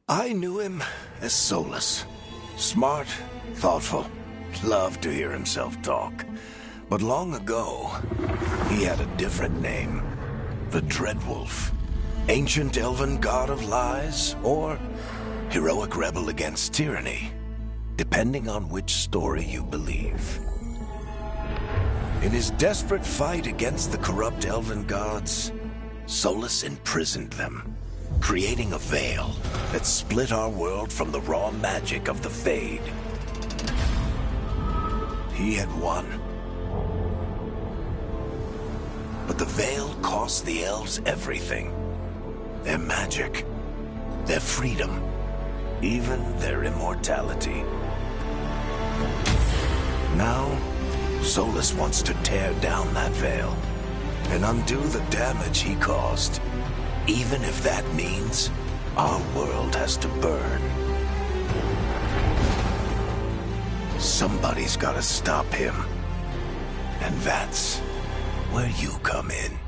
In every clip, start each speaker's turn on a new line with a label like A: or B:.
A: I knew him as Solus. Smart, thoughtful, loved to hear himself talk. But long ago, he had a different name. The Dreadwolf. Ancient elven god of lies, or heroic rebel against tyranny, depending on which story you believe. In his desperate fight against the corrupt elven gods, Solus imprisoned them, creating a veil that split our world from the raw magic of the Fade. He had won. But the veil cost the elves everything. Their magic, their freedom, even their immortality. Now, Solus wants to tear down that veil and undo the damage he caused, even if that means our world has to burn. Somebody's gotta stop him, and that's where you come in.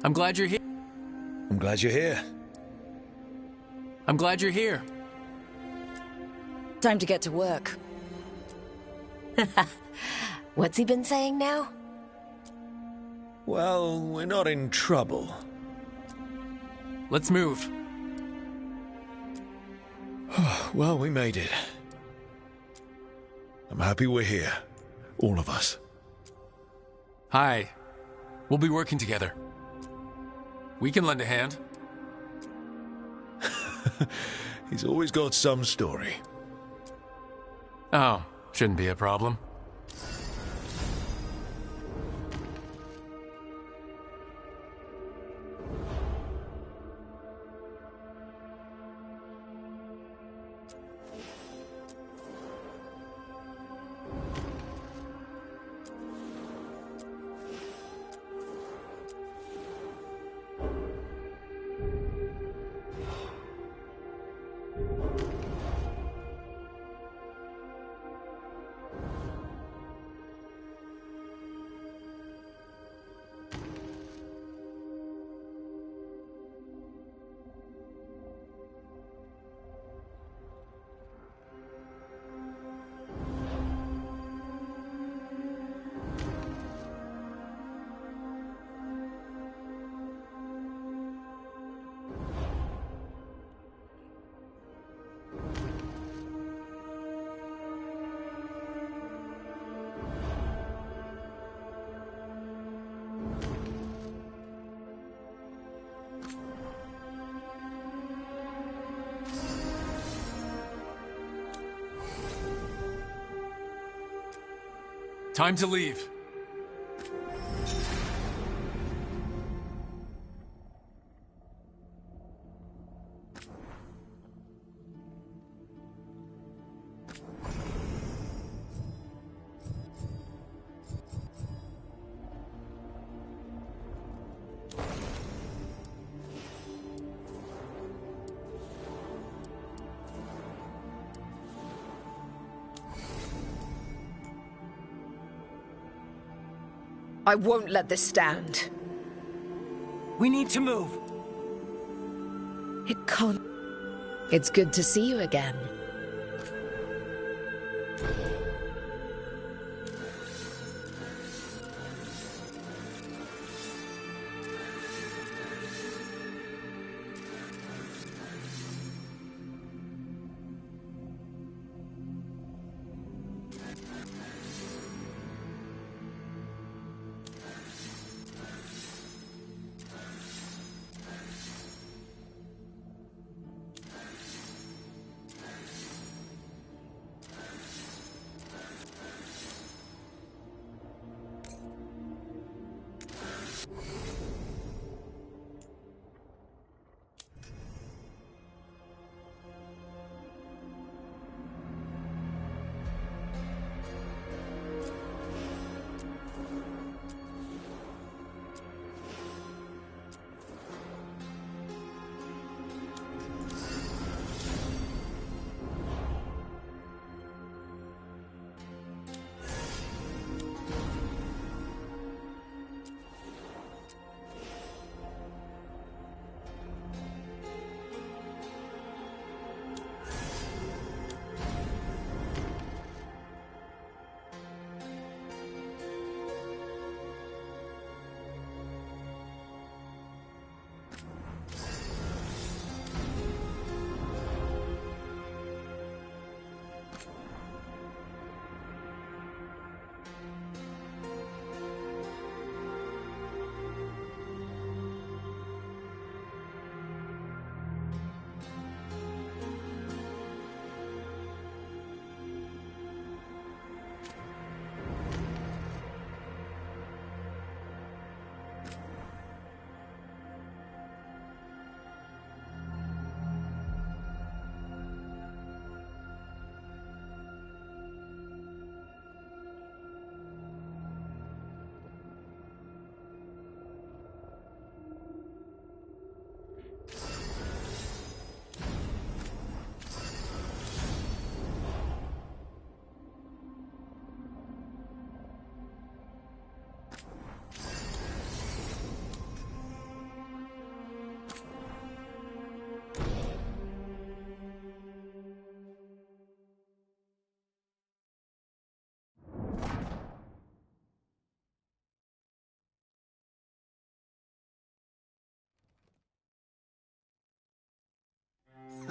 B: I'm glad you're here.
C: I'm glad you're here.
B: I'm glad you're here.
D: Time to get to work.
E: What's he been saying now?
C: Well, we're not in trouble.
B: Let's move.
C: Well, we made it. I'm happy we're here. All of us.
B: Hi. We'll be working together. We can lend a hand.
C: He's always got some story.
B: Oh, shouldn't be a problem. Time to leave.
D: I won't let this stand.
F: We need to move.
D: It can't. It's good to see you again.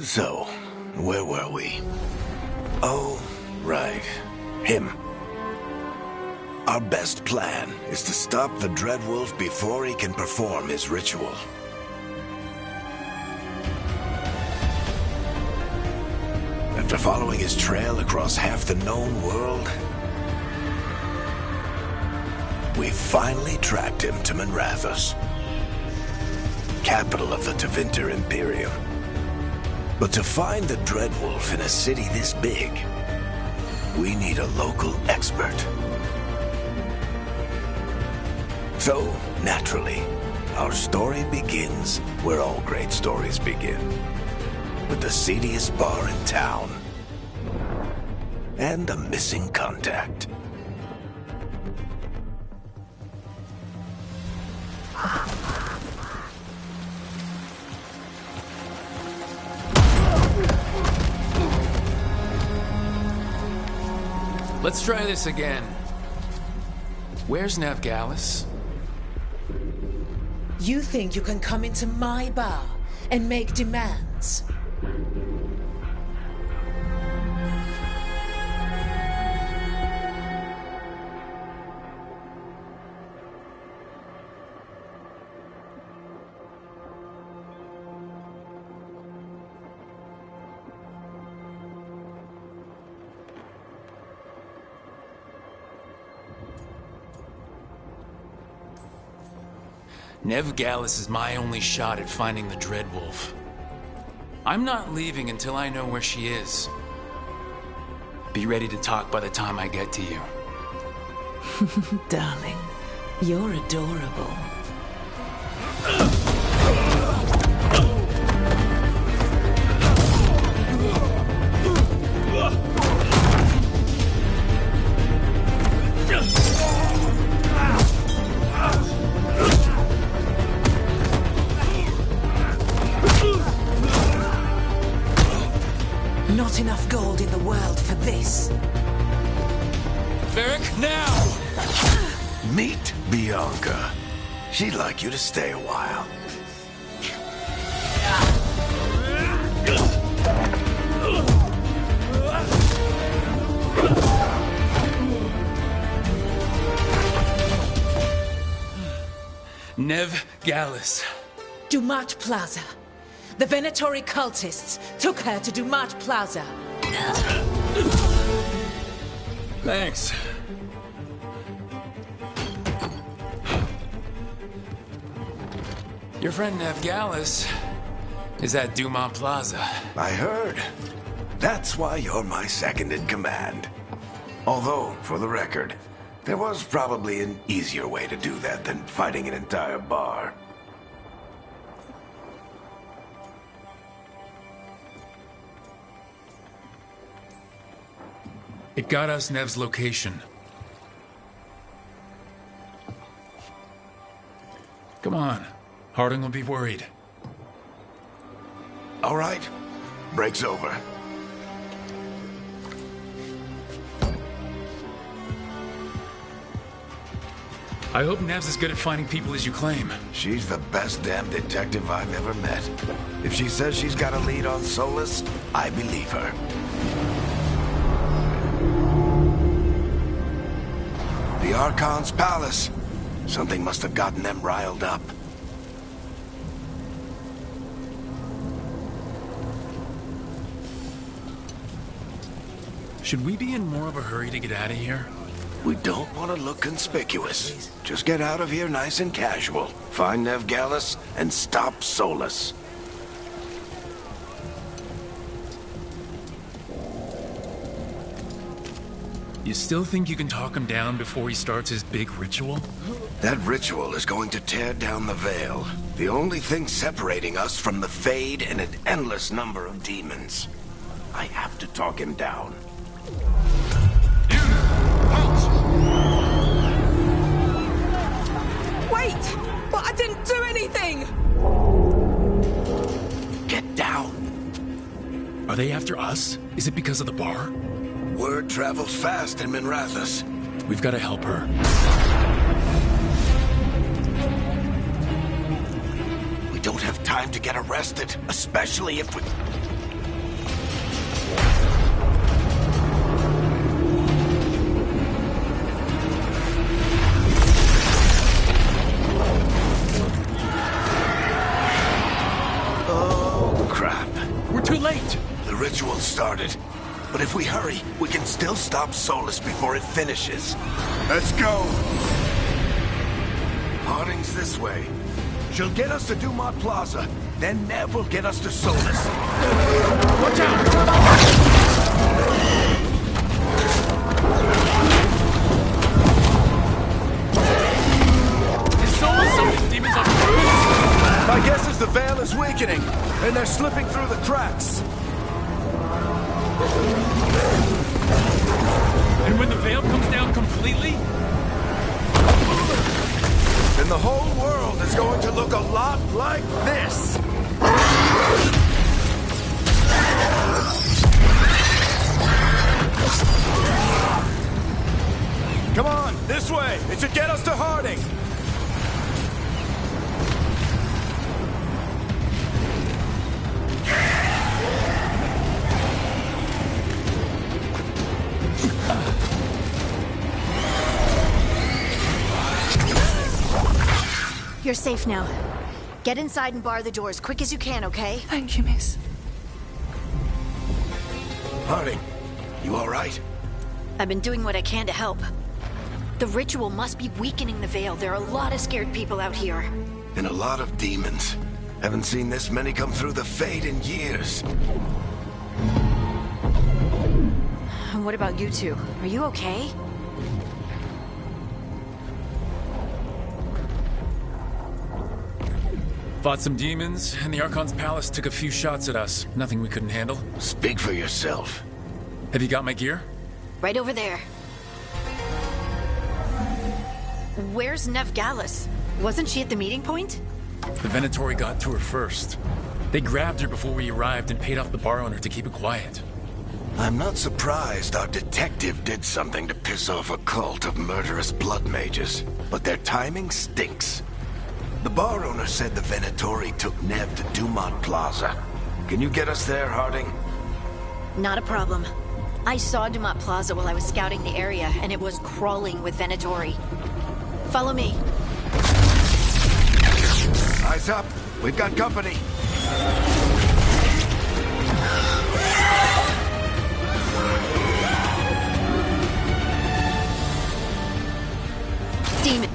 A: So, where were we? Oh, right. Him. Our best plan is to stop the Dreadwolf before he can perform his ritual. After following his trail across half the known world, we finally tracked him to Minrathous, capital of the Tevinter Imperium. But to find the Dreadwolf in a city this big, we need a local expert. So, naturally, our story begins where all great stories begin. With the seediest bar in town. And a missing contact.
B: Let's try this again. Where's Navgalis?
G: You think you can come into my bar and make demands?
B: Navgalis is my only shot at finding the Dreadwolf. I'm not leaving until I know where she is. Be ready to talk by the time I get to you.
G: Darling, you're adorable. Not enough gold in the world for this.
B: Varric, now!
A: Meet Bianca. She'd like you to stay a while.
B: Navgalis.
G: Dumat Plaza. The Venatori cultists took her to Dumat Plaza.
B: Thanks. Your friend Navgalis is at Dumont Plaza.
A: I heard. That's why you're my second in command. Although, for the record, there was probably an easier way to do that than fighting an entire bar.
B: It got us Nev's location. Come on. Harding will be worried.
A: All right. Break's over.
B: I hope Nev's as good at finding people as you claim.
A: She's the best damn detective I've ever met. If she says she's got a lead on Solus, I believe her. The Archon's palace. Something must have gotten them riled up.
B: Should we be in more of a hurry to get out of here?
A: We don't want to look conspicuous. Just get out of here nice and casual. Find Navgalis and stop Solus.
B: You still think you can talk him down before he starts his big ritual?
A: That ritual is going to tear down the Veil. The only thing separating us from the Fade and an endless number of demons. I have to talk him down.
G: Wait! But I didn't do anything!
A: Get down.
B: Are they after us? Is it because of the bar?
A: Word travels fast in Minrathous.
B: We've got to help her.
A: We don't have time to get arrested, especially if we... But if we hurry, we can still stop Solus before it finishes. Let's go! Harding's this way. She'll get us to Dumont Plaza. Then Nev will get us to Solus. Watch out!
B: Is Solus something demons on purpose?
A: My guess is the veil is weakening, and they're slipping through the cracks.
B: And when the veil comes down completely?
A: Then the whole world is going to look a lot like this. Come on, this way. It should get us to Harding.
E: You're safe now. Get inside and bar the door as quick as you can, okay?
G: Thank you, miss.
A: Harding, you all right?
E: I've been doing what I can to help. The ritual must be weakening the veil. There are a lot of scared people out here.
A: And a lot of demons. Haven't seen this many come through the Fade in years.
E: And what about you two? Are you okay?
B: Fought some demons, and the Archon's palace took a few shots at us. Nothing we couldn't handle.
A: Speak for yourself.
B: Have you got my gear?
E: Right over there. Where's Nev Gallus? Wasn't she at the meeting point?
B: The Venatori got to her first. They grabbed her before we arrived and paid off the bar owner to keep it quiet.
A: I'm not surprised our detective did something to piss off a cult of murderous blood mages, but their timing stinks. The bar owner said the Venatori took Nev to Dumont Plaza. Can you get us there, Harding?
E: Not a problem. I saw Dumont Plaza while I was scouting the area, and it was crawling with Venatori. Follow me.
A: Eyes up. We've got company.
E: Demons.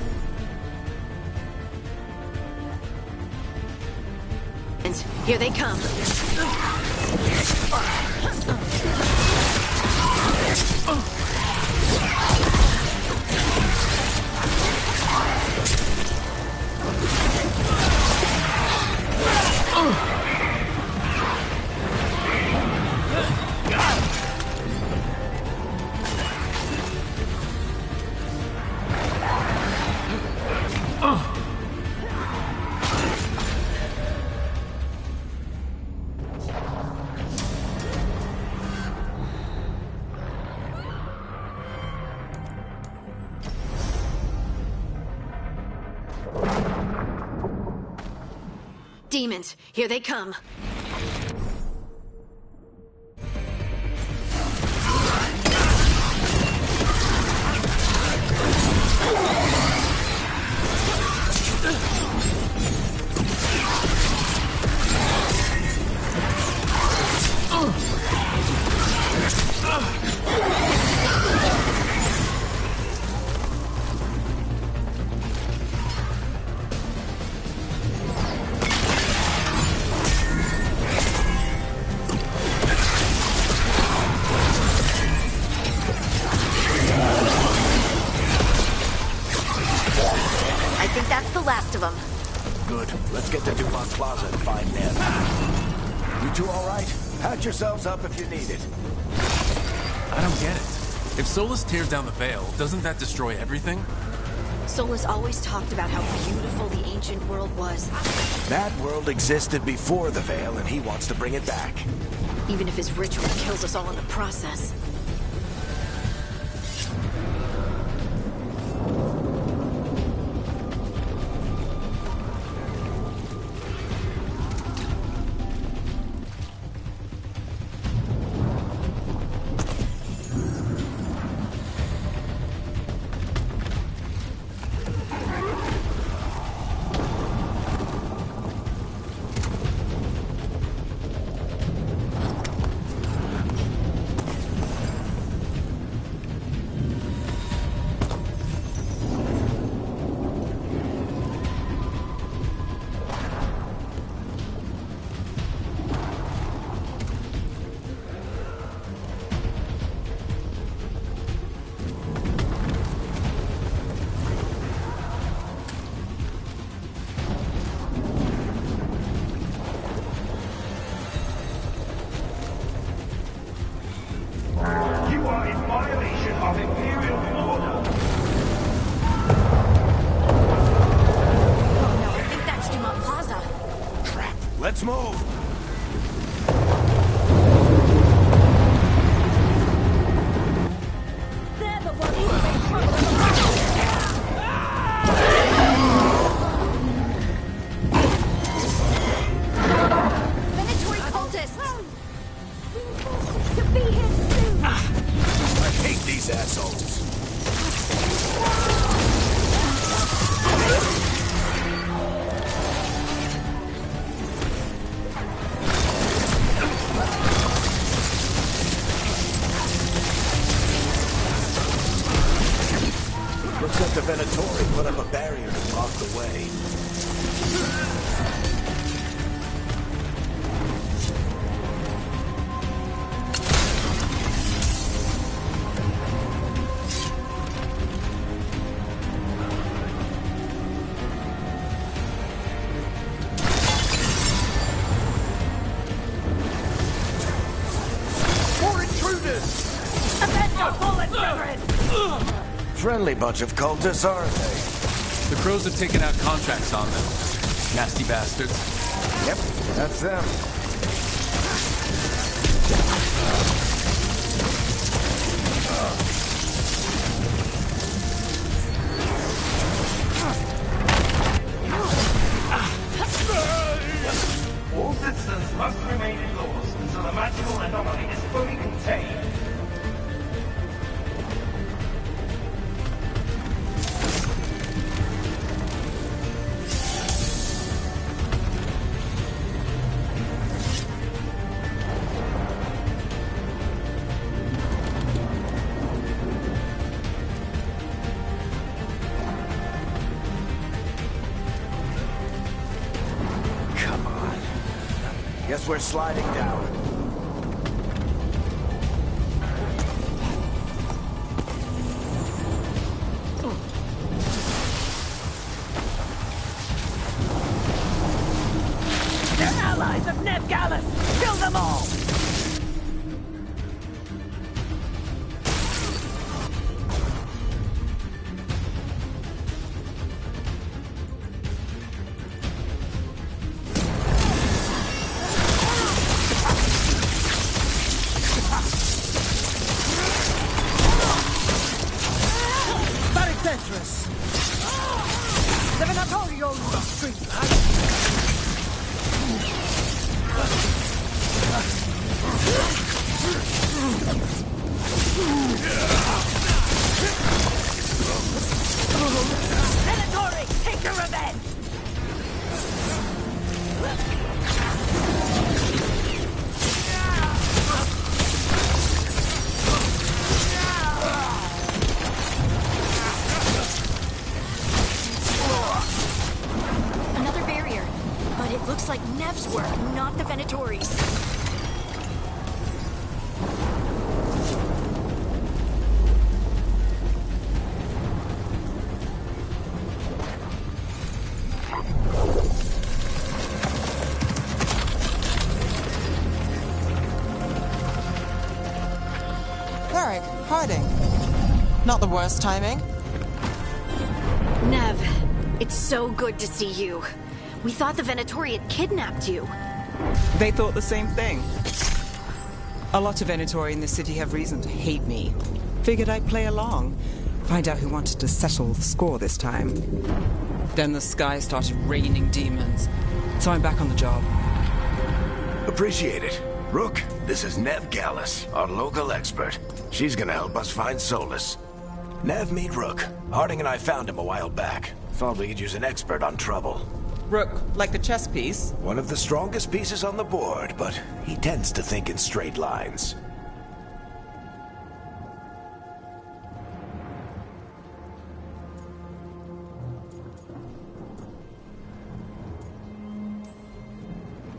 E: Here they come. Demons, here they come. Last of them.
A: Good. Let's get to Dumont Plaza and find Nev. You two all right? Patch yourselves up if you need it.
B: I don't get it. If Solus tears down the veil, doesn't that destroy everything?
E: Solus always talked about how beautiful the ancient world was.
A: That world existed before the veil, and he wants to bring it back.
E: Even if his ritual kills us all in the process.
A: move!
E: They're the ones who made trouble. Veilguard cultists! To be here soon!
A: I hate these assholes. Looks like the Venatori put up a barrier to block the way. More intruders!
E: Avenge your fallen children!
A: Friendly bunch of cultists, aren't they?
B: The crows have taken out contracts on them. Nasty bastards.
A: Yep, that's them.
H: All citizens must remain indoors until the magical anomaly is fully contained.
A: Come on. Guess we're sliding down.
F: They're allies of Neb Gallus! Kill them all! Very dangerous! The Venatorial Street! Venatori, take your revenge!
E: Another barrier. But it looks like Nev's work, not the Venatori's.
I: Cleric, hiding. Not the worst timing.
E: Nev, it's so good to see you. We thought the Venatori had kidnapped you.
I: They thought the same thing. A lot of Venatori in the city have reason to hate me. Figured I'd play along. Find out who wanted to settle the score this time. Then the sky started raining demons. So I'm back on the job.
A: Appreciate it. Rook, this is Neb Gallus, our local expert. She's gonna help us find Solus. Nev, meet Rook. Harding and I found him a while back. Thought we could use an expert on trouble.
I: Rook, like the chess piece?
A: One of the strongest pieces on the board, but he tends to think in straight lines.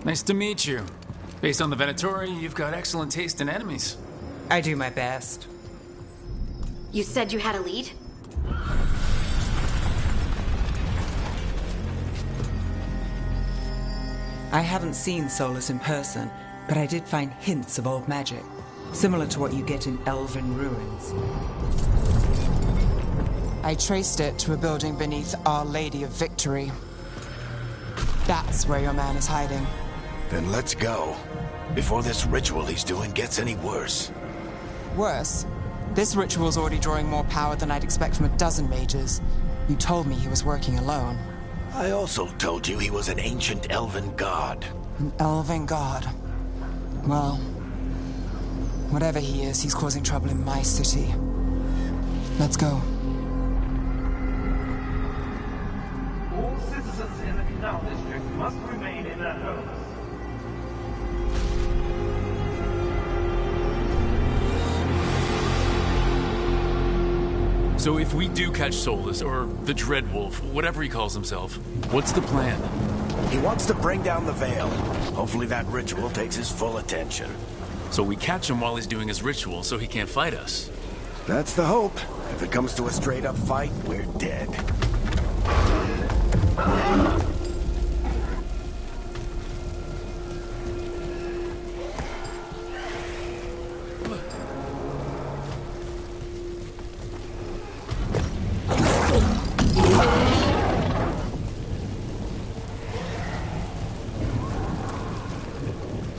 B: Nice to meet you. Based on the Venatori, you've got excellent taste in enemies.
I: I do my best.
E: You said you had a lead?
I: I haven't seen Solus in person, but I did find hints of old magic, similar to what you get in elven ruins. I traced it to a building beneath Our Lady of Victory. That's where your man is hiding.
A: Then let's go. Before this ritual he's doing gets any worse.
I: Worse, this ritual's already drawing more power than I'd expect from a dozen mages. You told me he was working alone.
A: I also told you he was an ancient elven god.
I: An elven god. Well, whatever he is, he's causing trouble in my city. Let's go.
H: All citizens in the Canal District must remain in their homes.
B: So if we do catch Solus, or the Dreadwolf, whatever he calls himself, what's the plan?
A: He wants to bring down the Veil. Hopefully that ritual takes his full attention.
B: So we catch him while he's doing his ritual so he can't fight us.
A: That's the hope. If it comes to a straight-up fight, we're dead.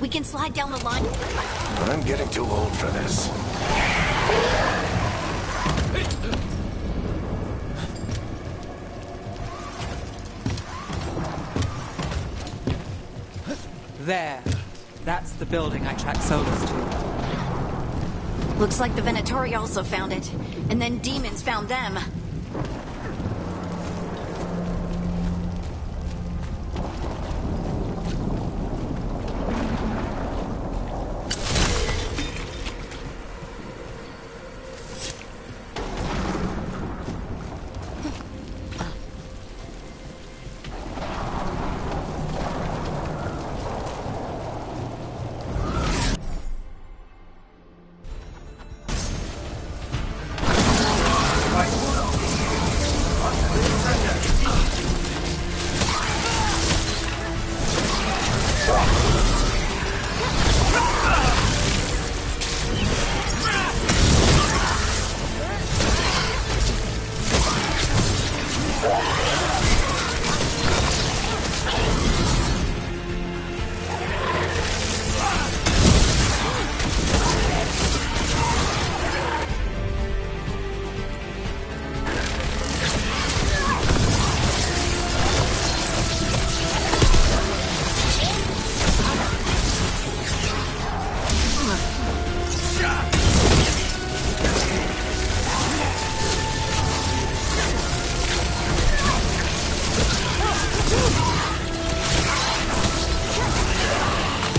E: We can slide down the line.
A: I'm getting too old for this.
I: There. That's the building I tracked Solus to.
E: Looks like the Venatori also found it. And then demons found them.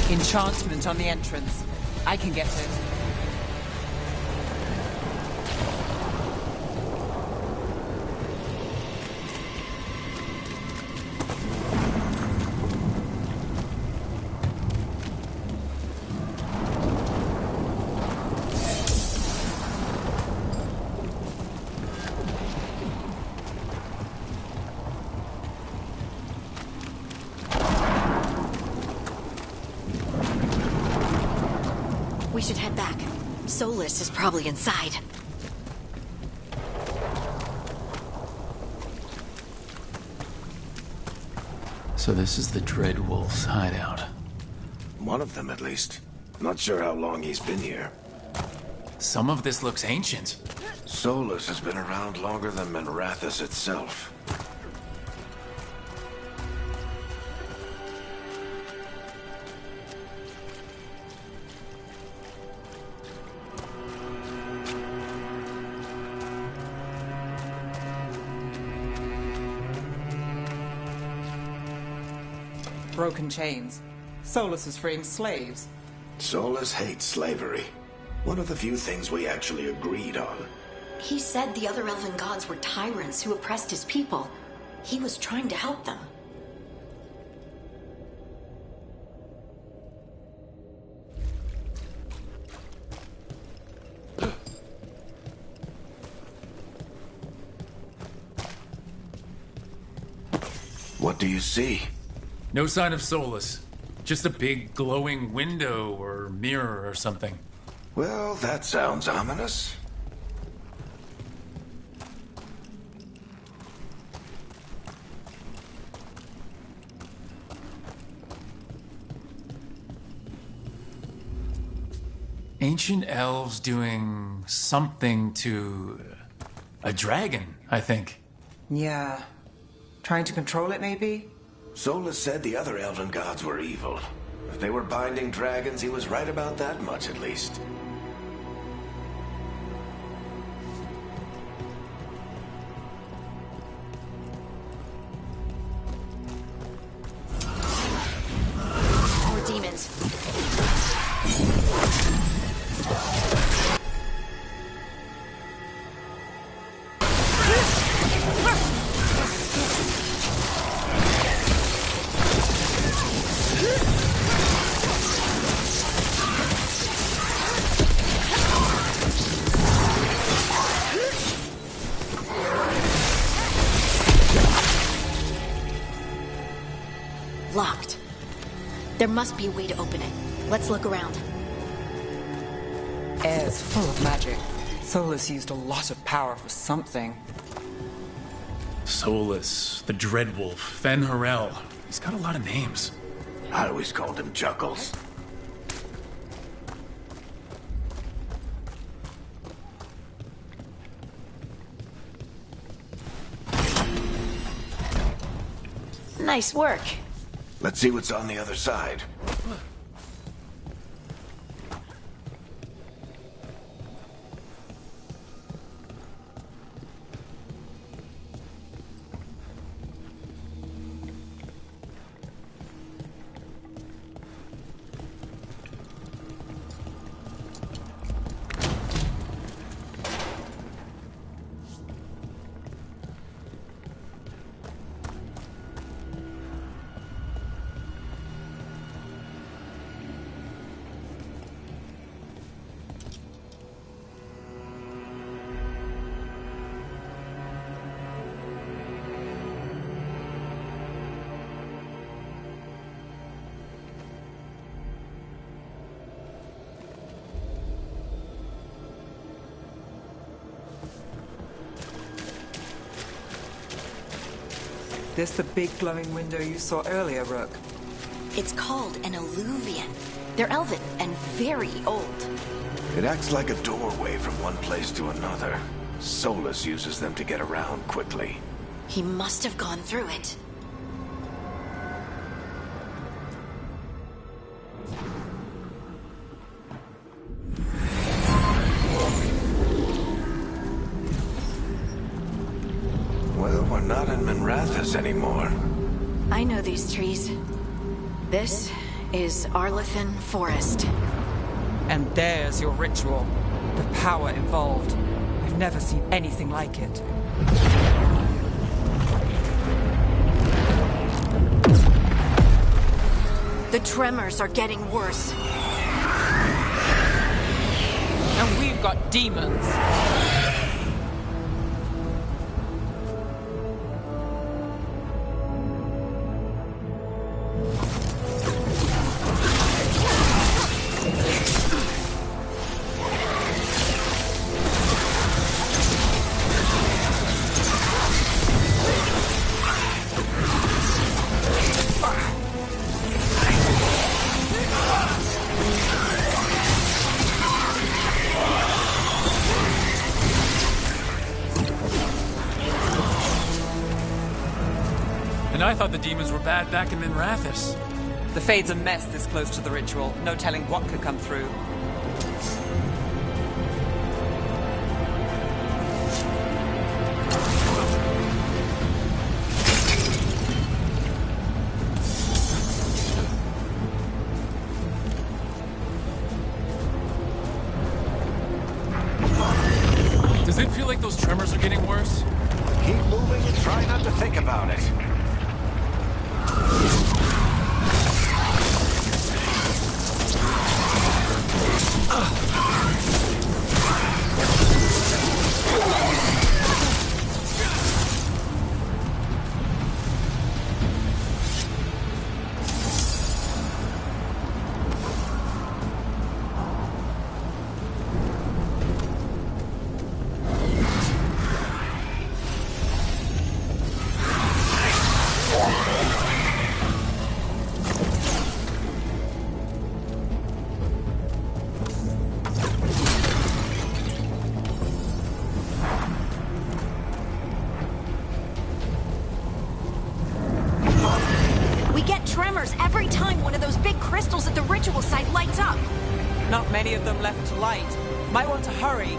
I: Enchantment on the entrance. I can get it.
E: We should head back. Solus is probably inside.
B: So this is the Dreadwolf's hideout.
A: One of them, at least. Not sure how long he's been here.
B: Some of this looks ancient.
A: Solus has been around longer than Manrathus itself.
I: Broken chains. Solus is freeing slaves.
A: Solus hates slavery. One of the few things we actually agreed on.
E: He said the other elven gods were tyrants who oppressed his people. He was trying to help them.
A: What do you see?
B: No sign of Solus. Just a big glowing window or mirror or something.
A: Well, that sounds ominous.
B: Ancient elves doing something to a dragon, I think.
I: Yeah. Trying to control it, maybe?
A: Solus said the other elven gods were evil. If they were binding dragons, he was right about that much, at least.
E: More demons. Locked. There must be a way to open it. Let's look around.
I: Air's full of magic. Solus used a lot of power for something.
B: Solus, the Dreadwolf, Fen Harel. He's got a lot of names.
A: I always called him Juggles.
E: Nice work.
A: Let's see what's on the other side.
I: This the big glowing window you saw earlier, Rook?
E: It's called an alluvian. They're elven and very old.
A: It acts like a doorway from one place to another. Solus uses them to get around quickly.
E: He must have gone through it.
A: Well, we're not in Minrathous anymore.
E: I know these trees. This is Arlethan Forest.
I: And there's your ritual. The power involved. I've never seen anything like it.
E: The tremors are getting worse.
I: And we've got demons.
B: And I thought the demons were bad back in Minrathous.
I: The Fade's a mess this close to the ritual. No telling what could come through.
B: Does it feel like those tremors are getting worse?
A: Keep moving and try not to think about it.
E: tremors every time one of those big crystals at the ritual site lights up.
I: Not many of them left to light. Might want to hurry.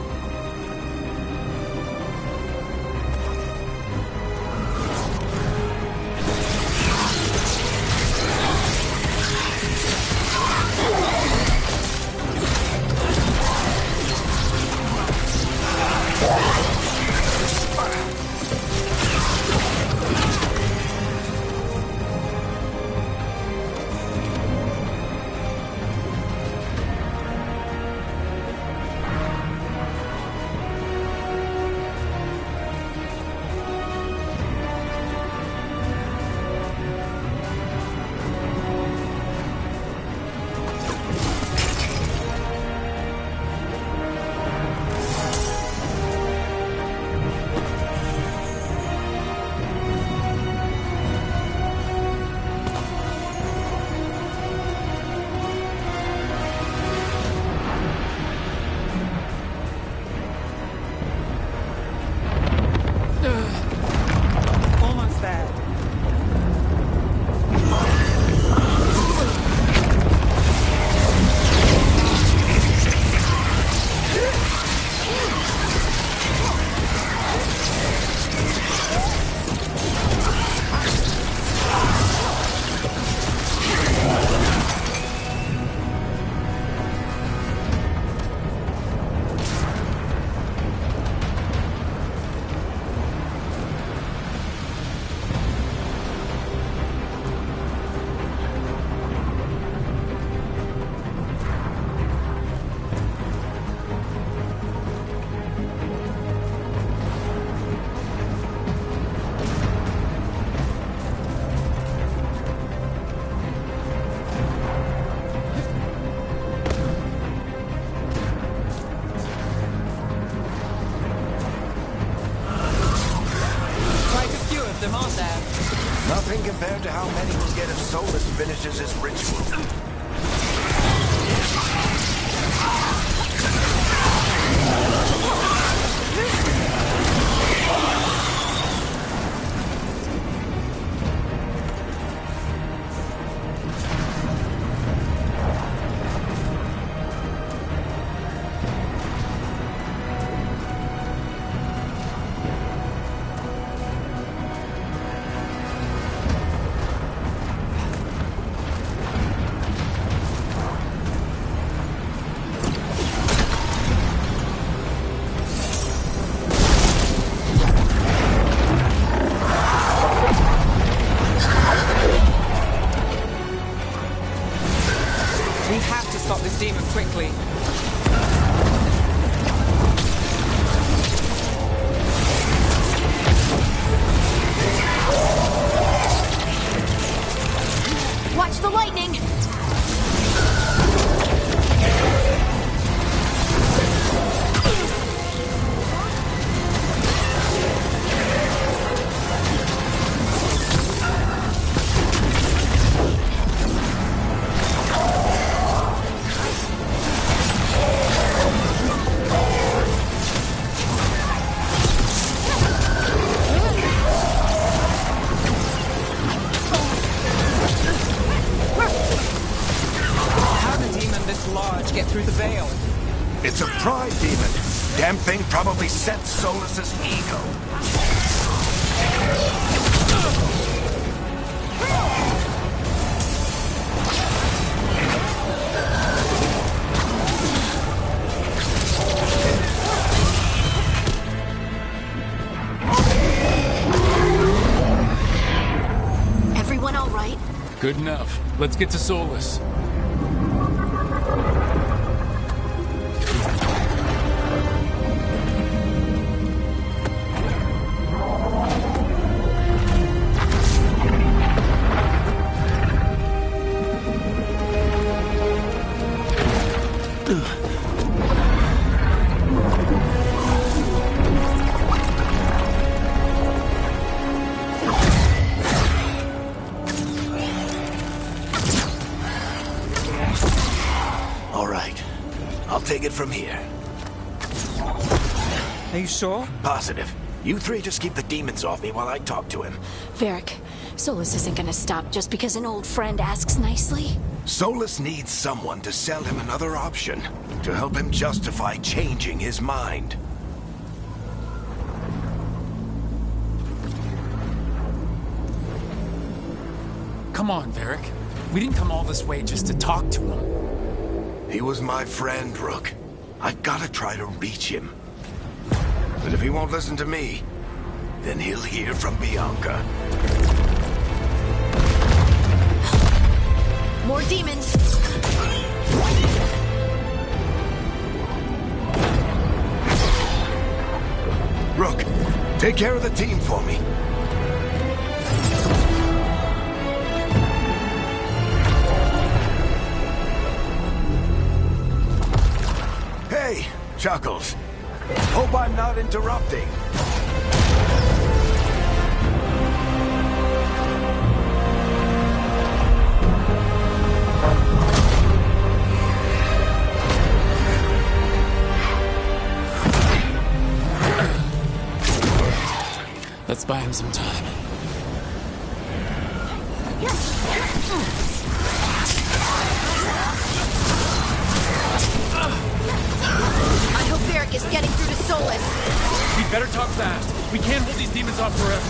A: Nothing compared to how many we get if Solus finishes his ritual.
I: We have to stop this demon quickly.
E: Watch the lightning!
I: Get through the veil.
A: It's a pride demon. Damn thing probably sets Solus's ego.
E: Everyone all right?
B: Good enough. Let's get to Solus.
A: All right. I'll take it from here.
I: Are you sure?
A: Positive. You three just keep the demons off me while I talk to him.
E: Varric, Solus isn't gonna stop just because an old friend asks nicely.
A: Solus needs someone to sell him another option, to help him justify changing his mind.
B: Come on, Varric. We didn't come all this way just to talk to him.
A: He was my friend, Rook. I gotta try to reach him. But if he won't listen to me, then he'll hear from Bianca.
E: More demons!
A: Rook, take care of the team for me. Hey, Chuckles. Hope I'm not interrupting.
B: Let's buy him some time.
E: I hope Varric is getting through to Solus.
B: We better talk fast. We can't hold these demons off forever.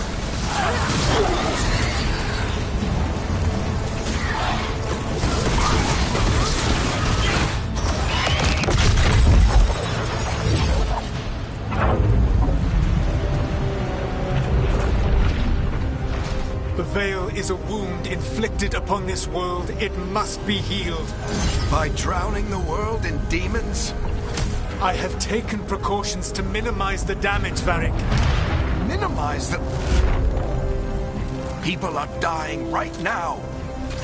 J: The Veil is a wound inflicted upon this world. It must be healed.
A: By drowning the world in demons?
J: I have taken precautions to minimize the damage, Varric.
A: Minimize the... People are dying right now.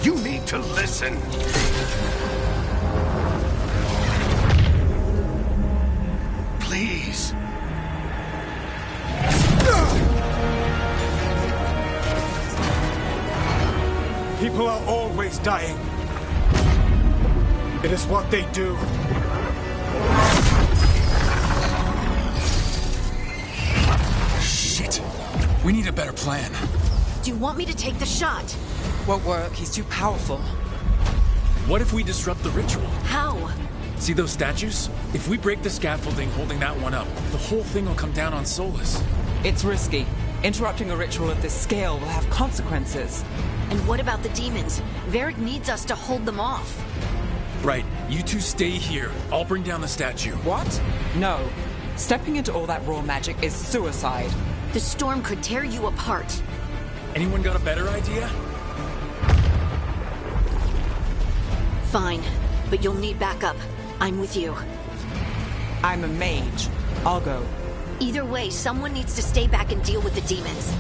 A: You need to listen. Please.
J: People are always dying. It is what they do.
B: Shit. We need a better plan.
E: Do you want me to take the shot?
I: Won't work. He's too powerful.
B: What if we disrupt the ritual?
E: How?
B: See those statues? If we break the scaffolding holding that one up, the whole thing will come down on Solus.
I: It's risky. Interrupting a ritual of this scale will have consequences.
E: And what about the demons? Varric needs us to hold them off.
B: Right. You two stay here. I'll bring down the statue.
I: What? No. Stepping into all that raw magic is suicide.
E: The storm could tear you apart.
B: Anyone got a better idea?
E: Fine, but you'll need backup. I'm with you.
I: I'm a mage. I'll go.
E: Either way, someone needs to stay back and deal with the demons.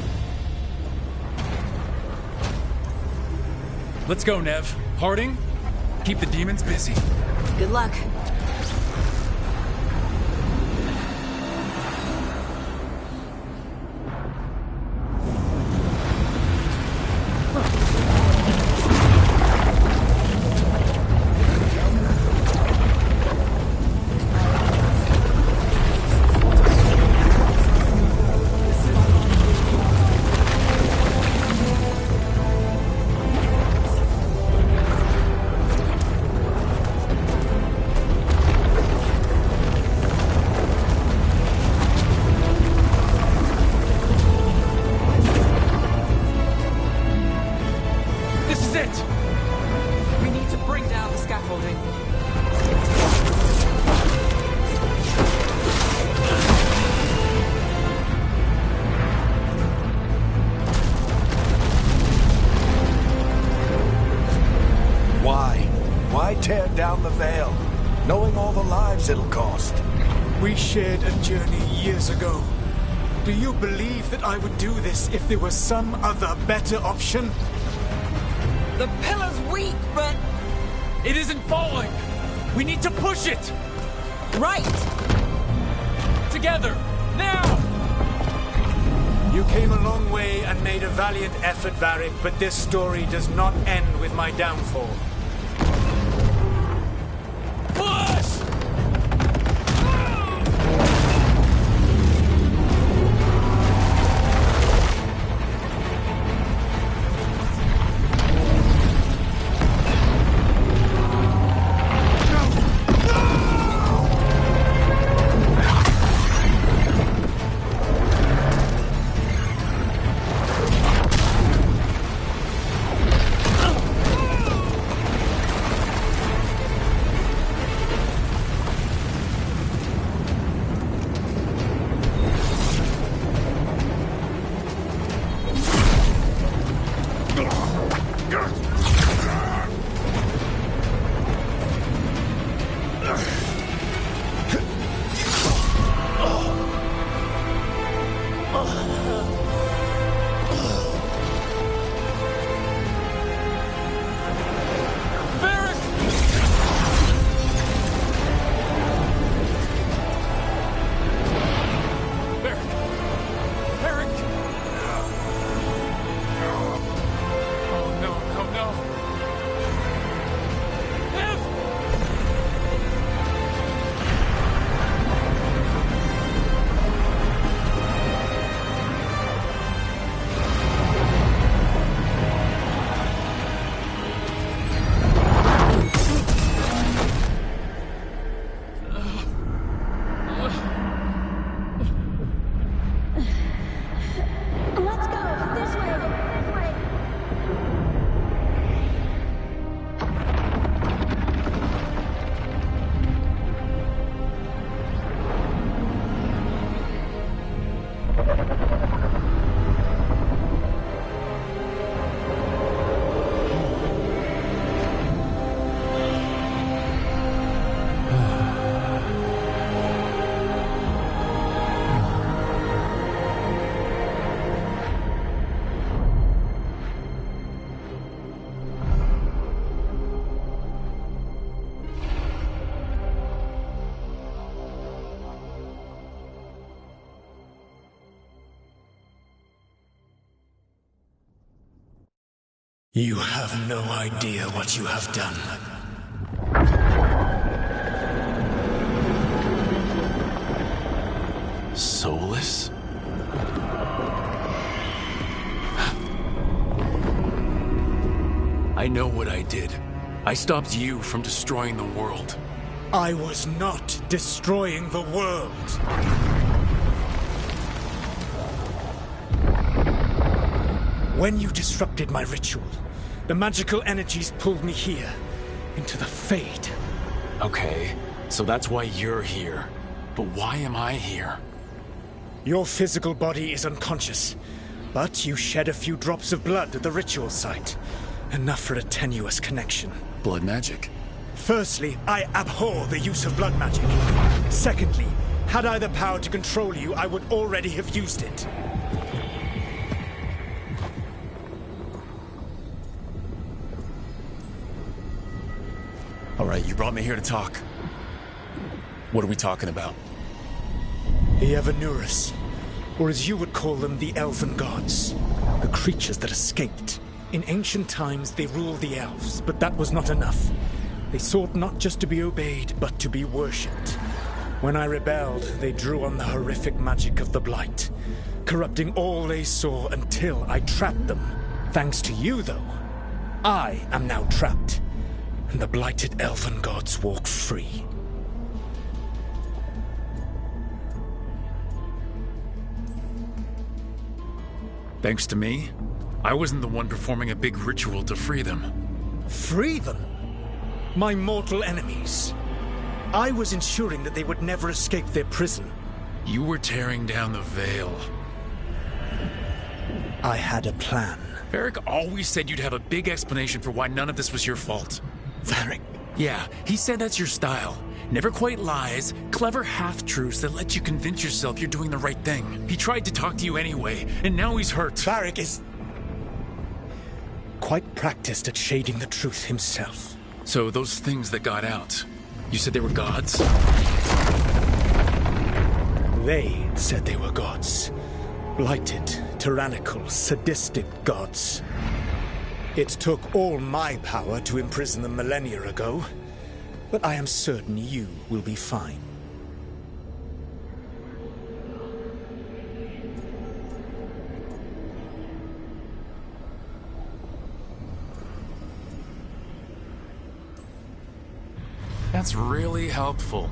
B: Let's go, Nev. Harding, keep the demons busy.
E: Good luck.
A: Tear down the Veil, knowing all the lives it'll cost.
J: We shared a journey years ago. Do you believe that I would do this if there was some other better option?
I: The pillar's weak, but...
B: It isn't falling! We need to push it!
I: Right!
B: Together! Now!
J: You came a long way and made a valiant effort, Varric, but this story does not end with my downfall.
B: Push!
J: You have no idea what you have done.
B: Soulless? I know what I did. I stopped you from destroying the world.
J: I was not destroying the world. When you disrupted my ritual, the magical energies pulled me here, into the Fade.
B: Okay, so that's why you're here. But why am I here?
J: Your physical body is unconscious, but you shed a few drops of blood at the ritual site. Enough for a tenuous connection.
B: Blood magic?
J: Firstly, I abhor the use of blood magic. Secondly, had I the power to control you, I would already have used it.
B: All right, you brought me here to talk. What are we talking about?
J: The Evanurus, or as you would call them, the Elven Gods. The creatures that escaped. In ancient times, they ruled the elves, but that was not enough. They sought not just to be obeyed, but to be worshipped. When I rebelled, they drew on the horrific magic of the Blight, corrupting all they saw until I trapped them. Thanks to you, though, I am now trapped, and the blighted Elven Gods walk free.
B: Thanks to me? I wasn't the one performing a big ritual to free them.
J: Free them? My mortal enemies. I was ensuring that they would never escape their prison.
B: You were tearing down the Veil.
J: I had a plan.
B: Varric always said you'd have a big explanation for why none of this was your fault.
J: Varric?
B: Yeah, he said that's your style. Never quite lies, clever half-truths that let you convince yourself you're doing the right thing. He tried to talk to you anyway, and now he's hurt.
J: Varric is quite practiced at shading the truth himself.
B: So those things that got out, you said they were gods?
J: They said they were gods. Blighted, tyrannical, sadistic gods. It took all my power to imprison them millennia ago, but I am certain you will be fine.
B: That's really helpful.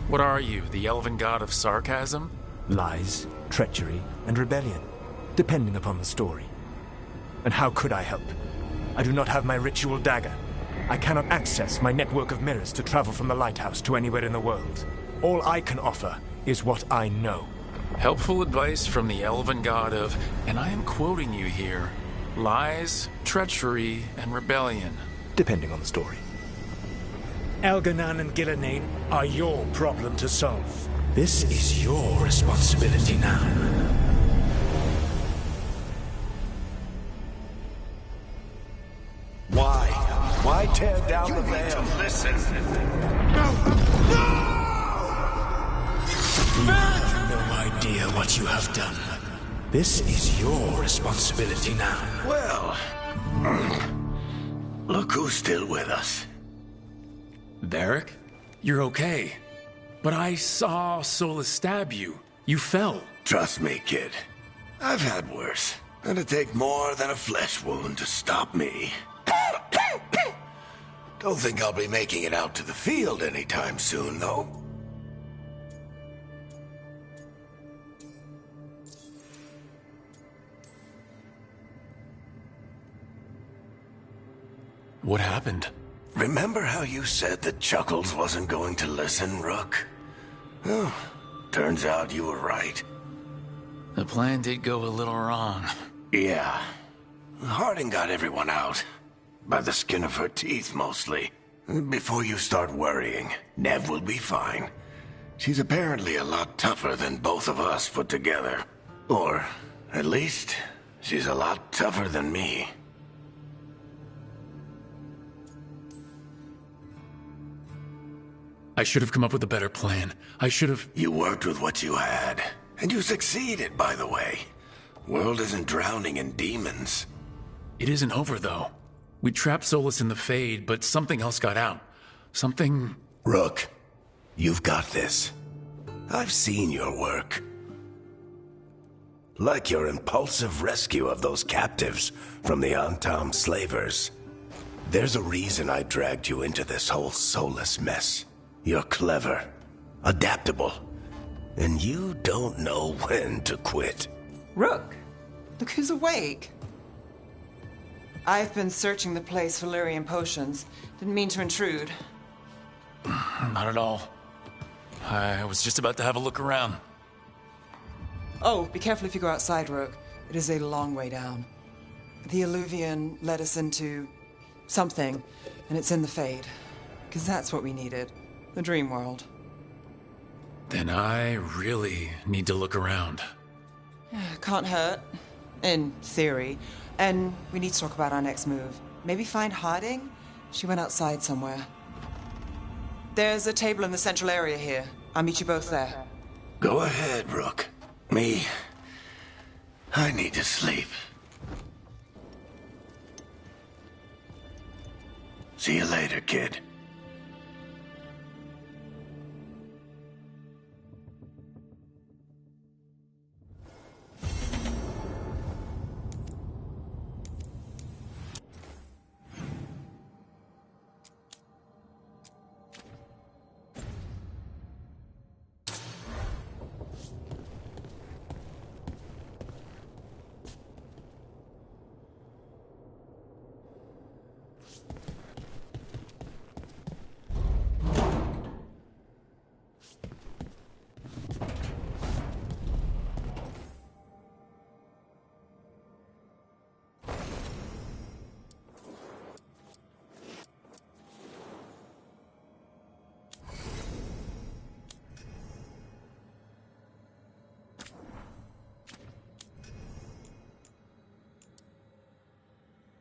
B: What are you, the elven god of sarcasm?
J: Lies, treachery, and rebellion, depending upon the story. And how could I help? I do not have my ritual dagger. I cannot access my network of mirrors to travel from the lighthouse to anywhere in the world. All I can offer is what I know.
B: Helpful advice from the elven god of, and I am quoting you here, lies, treachery, and rebellion.
J: Depending on the story. Elganan and Gillenane are your problem to solve. This is your responsibility now.
A: Why? Why tear down the veil? Listen.
J: No! You have no idea what you have done. This is your responsibility now.
A: Well, look who's still with us.
B: Varric? You're okay. But I saw Solus stab you. You fell.
A: Trust me, kid. I've had worse. It'd take more than a flesh wound to stop me. Don't think I'll be making it out to the field anytime soon, though.
B: What happened?
A: Remember how you said that Chuckles wasn't going to listen, Rook? Well, turns out you were right.
B: The plan did go a little wrong.
A: Yeah. Harding got everyone out. By the skin of her teeth, mostly. Before you start worrying, Nev will be fine. She's apparently a lot tougher than both of us put together. Or, at least, she's a lot tougher than me.
B: I should have come up with a better plan. I should have...
A: You worked with what you had. And you succeeded, by the way. World isn't drowning in demons.
B: It isn't over, though. We trapped Solus in the Fade, but something else got out. Something...
A: Rook, you've got this. I've seen your work. Like your impulsive rescue of those captives from the Antam slavers. There's a reason I dragged you into this whole Solus mess. You're clever, adaptable, and you don't know when to quit.
I: Rook, look who's awake. I've been searching the place for lyrium potions. Didn't mean to intrude.
B: Not at all. I was just about to have a look around.
I: Oh, be careful if you go outside, Rook. It is a long way down. The Alluvian led us into something, and it's in the Fade. Because that's what we needed. The dream world.
B: Then I really need to look around.
I: Can't hurt. In theory. And we need to talk about our next move. Maybe find Harding? She went outside somewhere. There's a table in the central area here. I'll meet you both there.
A: Go ahead, Rook. Me, I need to sleep. See you later, kid.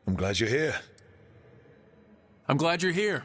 C: I'm glad you're here.
B: I'm glad you're here.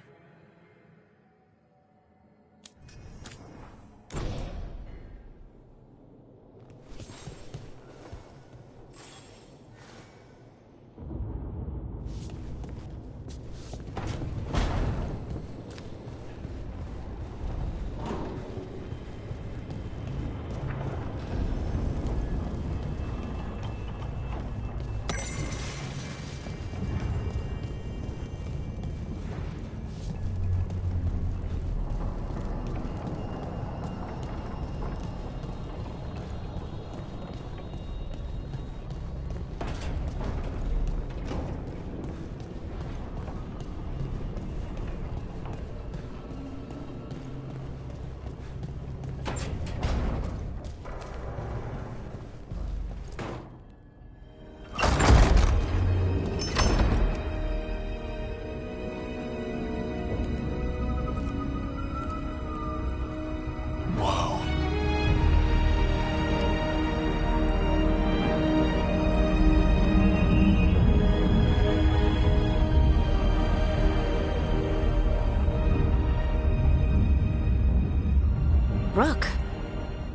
E: Rook,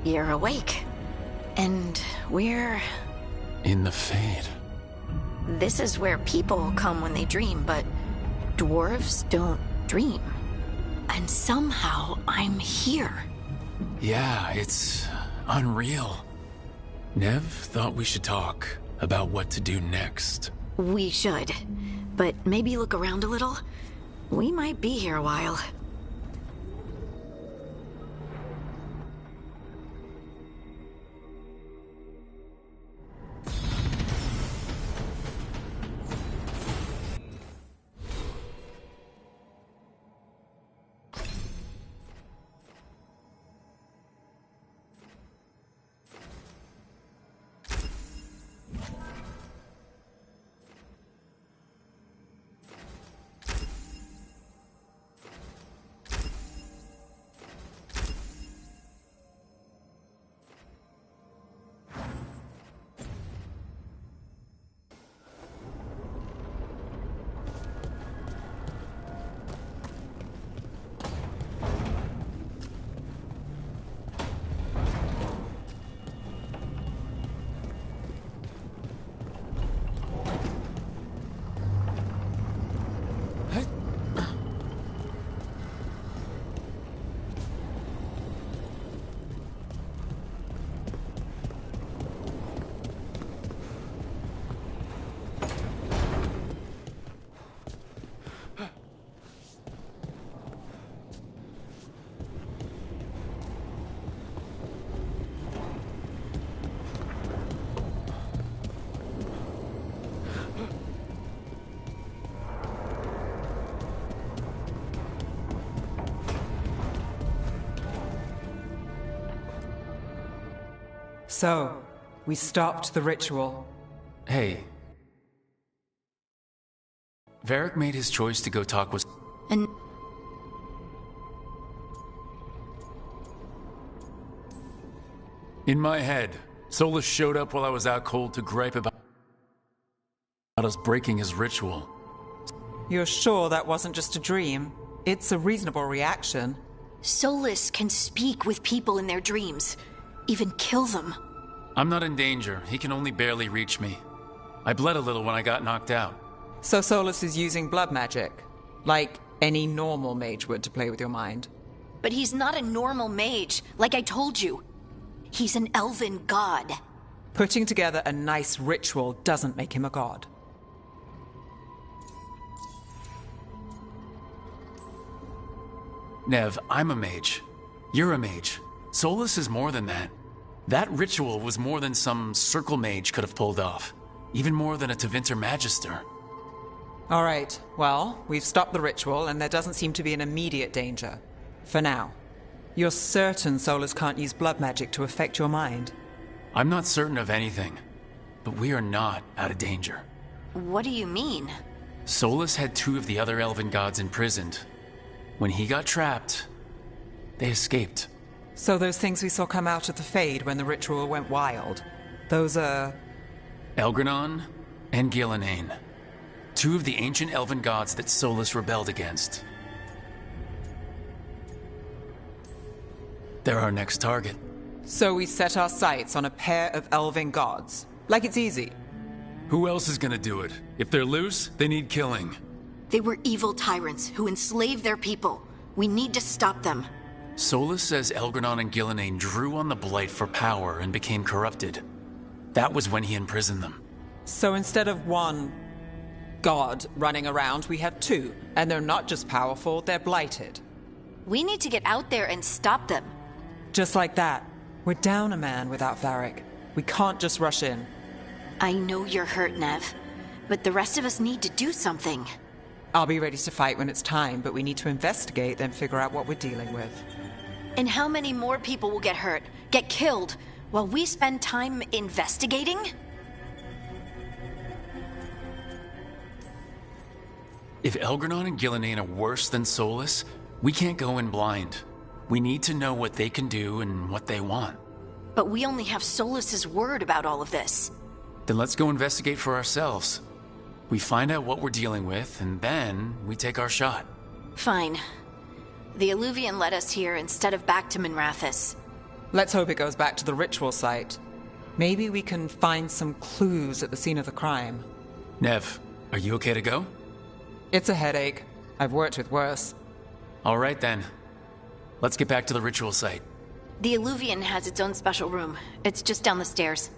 E: you're awake. And we're...
B: In the Fade.
E: This is where people come when they dream, but dwarves don't dream. And somehow I'm here.
B: Yeah, it's unreal. Nev thought we should talk about what to do next.
E: We should. But maybe look around a little. We might be here a while.
I: So, we stopped the ritual.
B: Hey. Varric made his choice to go talk with...
E: And
B: In my head, Solus showed up while I was out cold to gripe about us breaking his ritual.
I: You're sure that wasn't just a dream? It's a reasonable reaction.
E: Solus can speak with people in their dreams, even kill them.
B: I'm not in danger. He can only barely reach me. I bled a little when I got knocked out.
I: So Solus is using blood magic, like any normal mage would to play with your mind.
E: But he's not a normal mage, like I told you. He's an elven god.
I: Putting together a nice ritual doesn't make him a god.
B: Nev, I'm a mage. You're a mage. Solus is more than that. That ritual was more than some circle mage could have pulled off. Even more than a Tevinter Magister.
I: All right, well, we've stopped the ritual and there doesn't seem to be an immediate danger. For now. You're certain Solus can't use blood magic to affect your mind?
B: I'm not certain of anything, but we are not out of danger.
E: What do you mean?
B: Solus had 2 of the other elven gods imprisoned. When he got trapped, they escaped.
I: So those things we saw come out of the Fade when the ritual went wild, those are...
B: Elgranon and Gillenane. 2 of the ancient elven gods that Solus rebelled against. They're our next target.
I: So we set our sights on a pair of elven gods. Like it's easy.
B: Who else is gonna do it? If they're loose, they need killing.
E: They were evil tyrants who enslaved their people. We need to stop them.
B: Solus says Elgranon and Gillenane drew on the Blight for power and became corrupted. That was when he imprisoned them.
I: So instead of one god running around, we have 2. And they're not just powerful, they're blighted.
E: We need to get out there and stop them.
I: Just like that. We're down a man without Varric. We can't just rush in.
E: I know you're hurt, Nev, but the rest of us need to do something.
I: I'll be ready to fight when it's time, but we need to investigate, then figure out what we're dealing with.
E: And how many more people will get hurt, get killed, while we spend time investigating?
B: If Elgranon and Gillenane are worse than Solus, we can't go in blind. We need to know what they can do and what they want.
E: But we only have Solus's word about all of this.
B: Then let's go investigate for ourselves. We find out what we're dealing with, and then we take our shot.
E: Fine. The Illuvian led us here instead of back to Minrathous.
I: Let's hope it goes back to the ritual site. Maybe we can find some clues at the scene of the crime.
B: Nev, are you okay to go?
I: It's a headache. I've worked with worse.
B: All right then. Let's get back to the ritual site.
E: The Illuvian has its own special room. It's just down the stairs.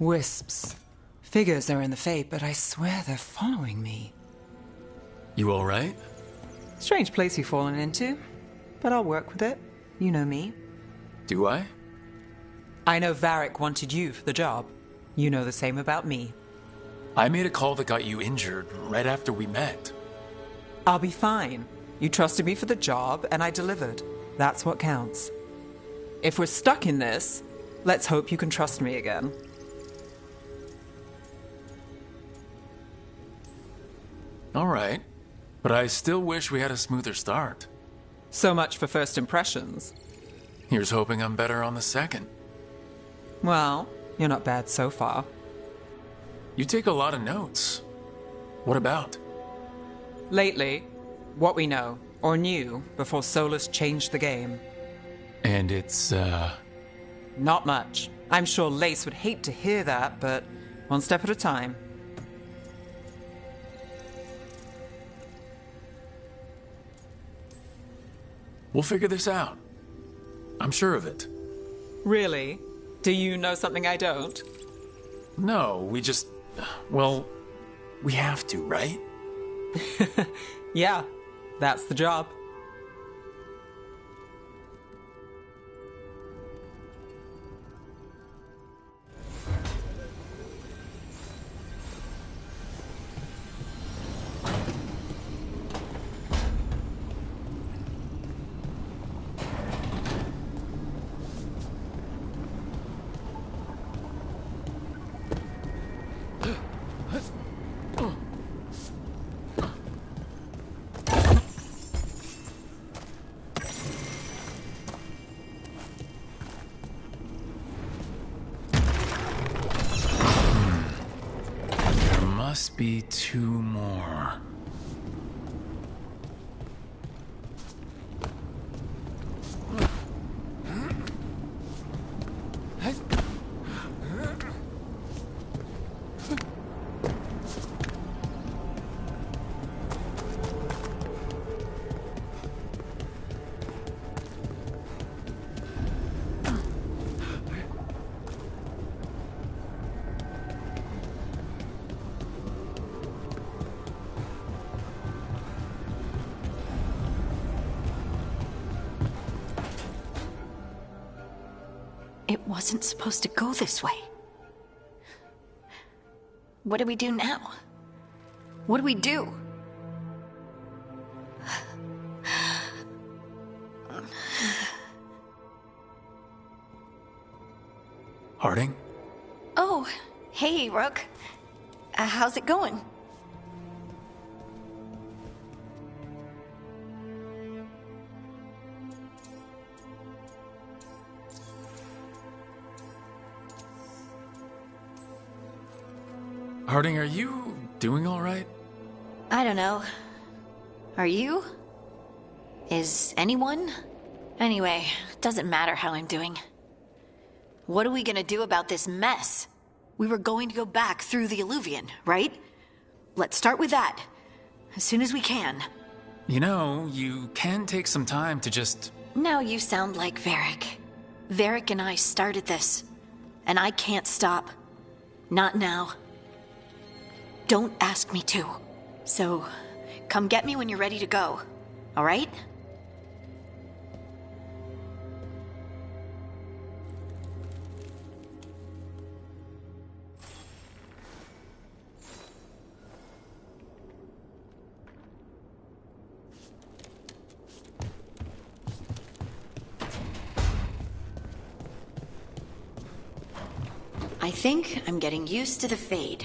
I: Wisps. Figures are in the Fate, but I swear they're following me.
B: You all right?
I: Strange place you've fallen into, but I'll work with it. You know me.
B: Do I?
I: I know Varric wanted you for the job. You know the same about me.
B: I made a call that got you injured right after we met.
I: I'll be fine. You trusted me for the job, and I delivered. That's what counts. If we're stuck in this, let's hope you can trust me again.
B: All right, but I still wish we had a smoother start.
I: So much for first impressions.
B: Here's hoping I'm better on the second.
I: Well, you're not bad so far.
B: You take a lot of notes. What about?
I: Lately, what we know, or knew, before Solus changed the game.
B: And it's,
I: Not much. I'm sure Lace would hate to hear that, but one step at a time.
B: We'll figure this out. I'm sure of it.
I: Really? Do you know something I don't?
B: No, we just... Well, we have to, right?
I: Yeah, that's the job.
B: Must be two more.
E: It wasn't supposed to go this way. What do we do now? What do we do?
B: Harding?
E: Oh, hey, Rook. How's it going?
B: Harding, are you doing all right?
E: I don't know. Are you? Is anyone? Anyway, doesn't matter how I'm doing. What are we gonna do about this mess? We were going to go back through the Illuvian, right? Let's start with that. As soon as we can.
B: You know, you can take some time to just...
E: Now you sound like Varric. Varric and I started this. And I can't stop. Not now. Don't ask me to. So, come get me when you're ready to go. All right? I think I'm getting used to the fade.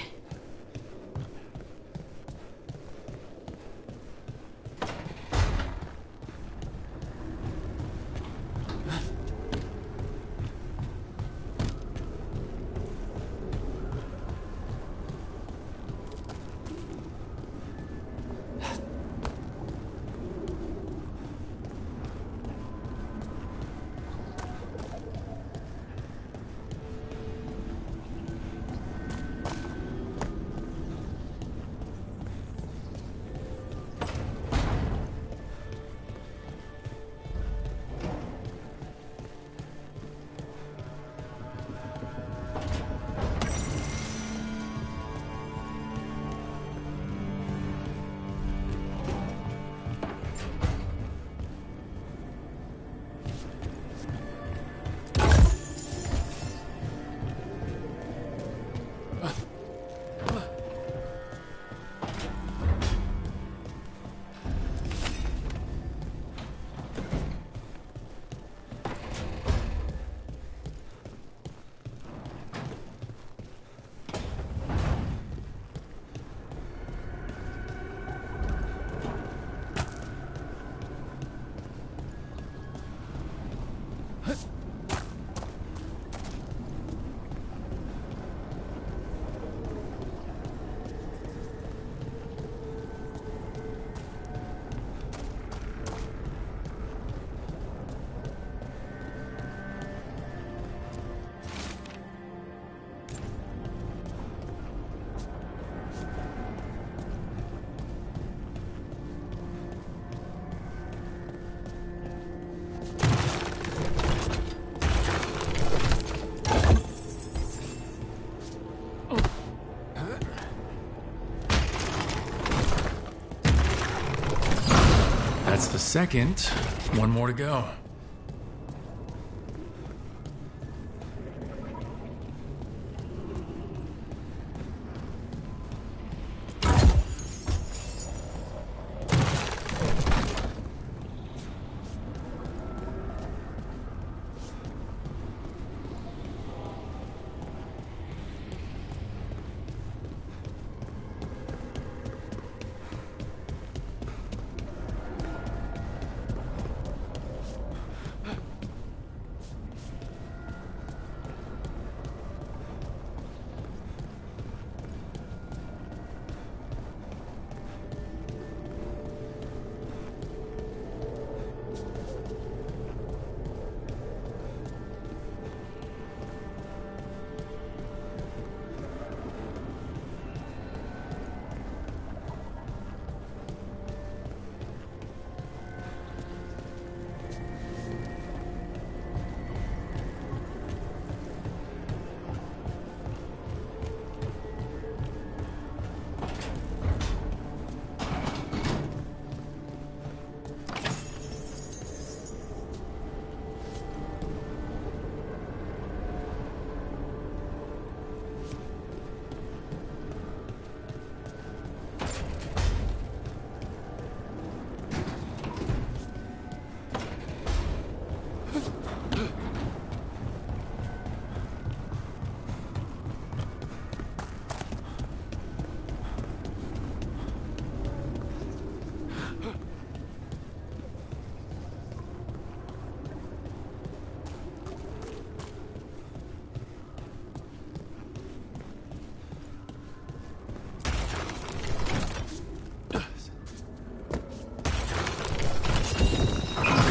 B: That's the second. One more to go.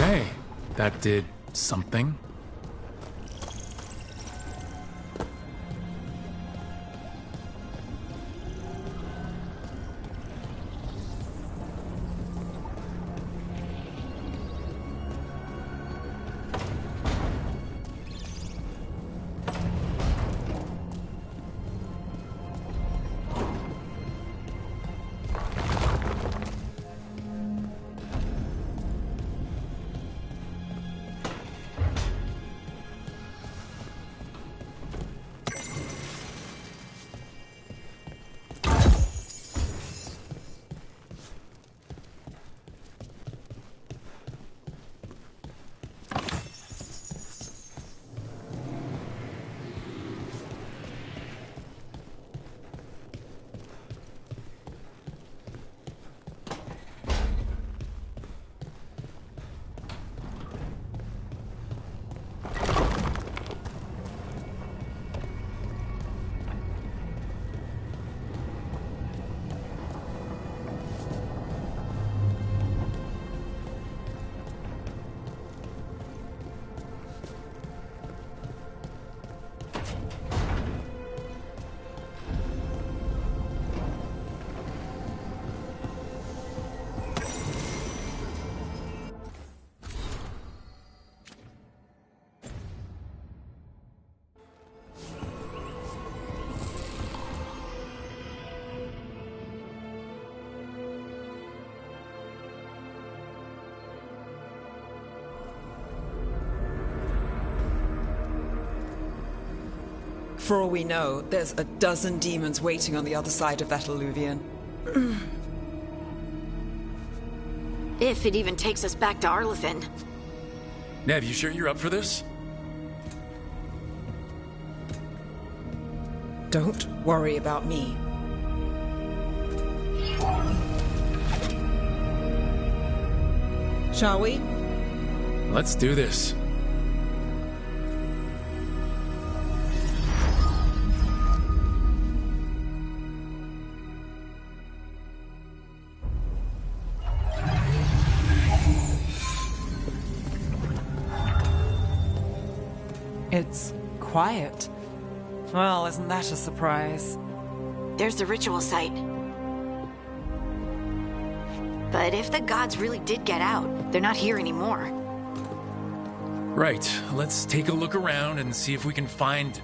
B: Okay, that did something.
I: For all we know, there's a dozen demons waiting on the other side of that alluvion.
E: If it even takes us back to Arlethan.
B: Nev, you sure you're up for this?
I: Don't worry about me. Shall we?
B: Let's do this.
I: It's quiet. Well, isn't that a surprise?
E: There's the ritual site. But if the gods really did get out, they're not here anymore.
B: Right, let's take a look around and see if we can find...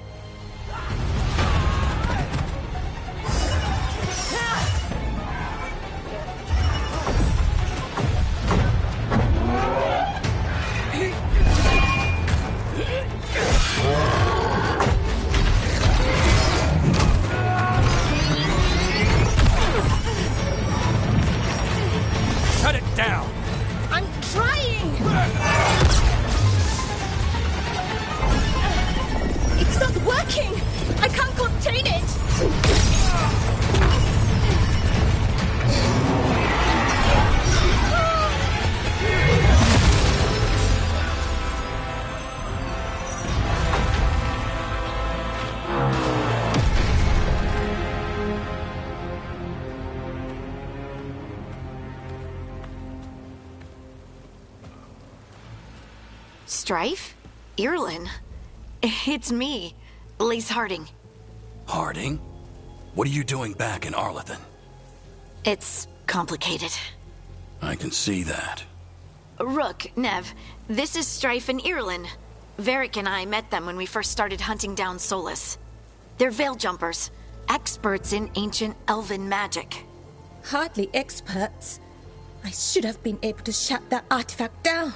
E: Strife? Irlin? It's me, Lace Harding.
K: Harding? What are you doing back in Arlethan?
E: It's complicated.
K: I can see that.
E: Rook, Nev, this is Strife and Irlin. Varric and I met them when we first started hunting down Solus. They're veil jumpers, experts in ancient elven magic.
L: Hardly experts. I should have been able to shut that artifact down.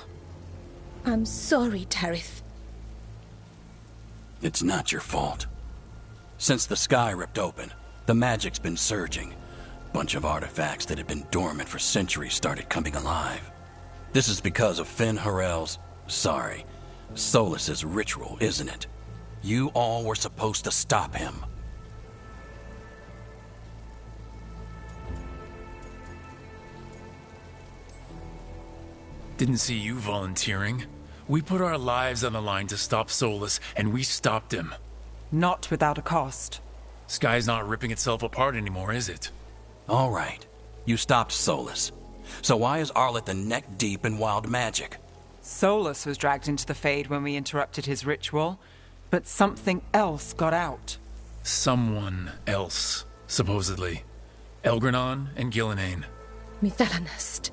L: I'm sorry, Tarith.
K: It's not your fault. Since the sky ripped open, the magic's been surging. Bunch of artifacts that had been dormant for centuries started coming alive. This is because of Finn Harel's... Solus's ritual, isn't it? You all were supposed to stop him.
B: Didn't see you volunteering. We put our lives on the line to stop Solus, and we stopped him.
I: Not without a cost.
B: Sky's not ripping itself apart anymore, is it?
K: All right. You stopped Solus. So why is Arlethan neck deep in wild magic?
I: Solus was dragged into the Fade when we interrupted his ritual, but something else got out.
B: Someone else, supposedly. Elgranon and Gillenane.
L: Mithalanast.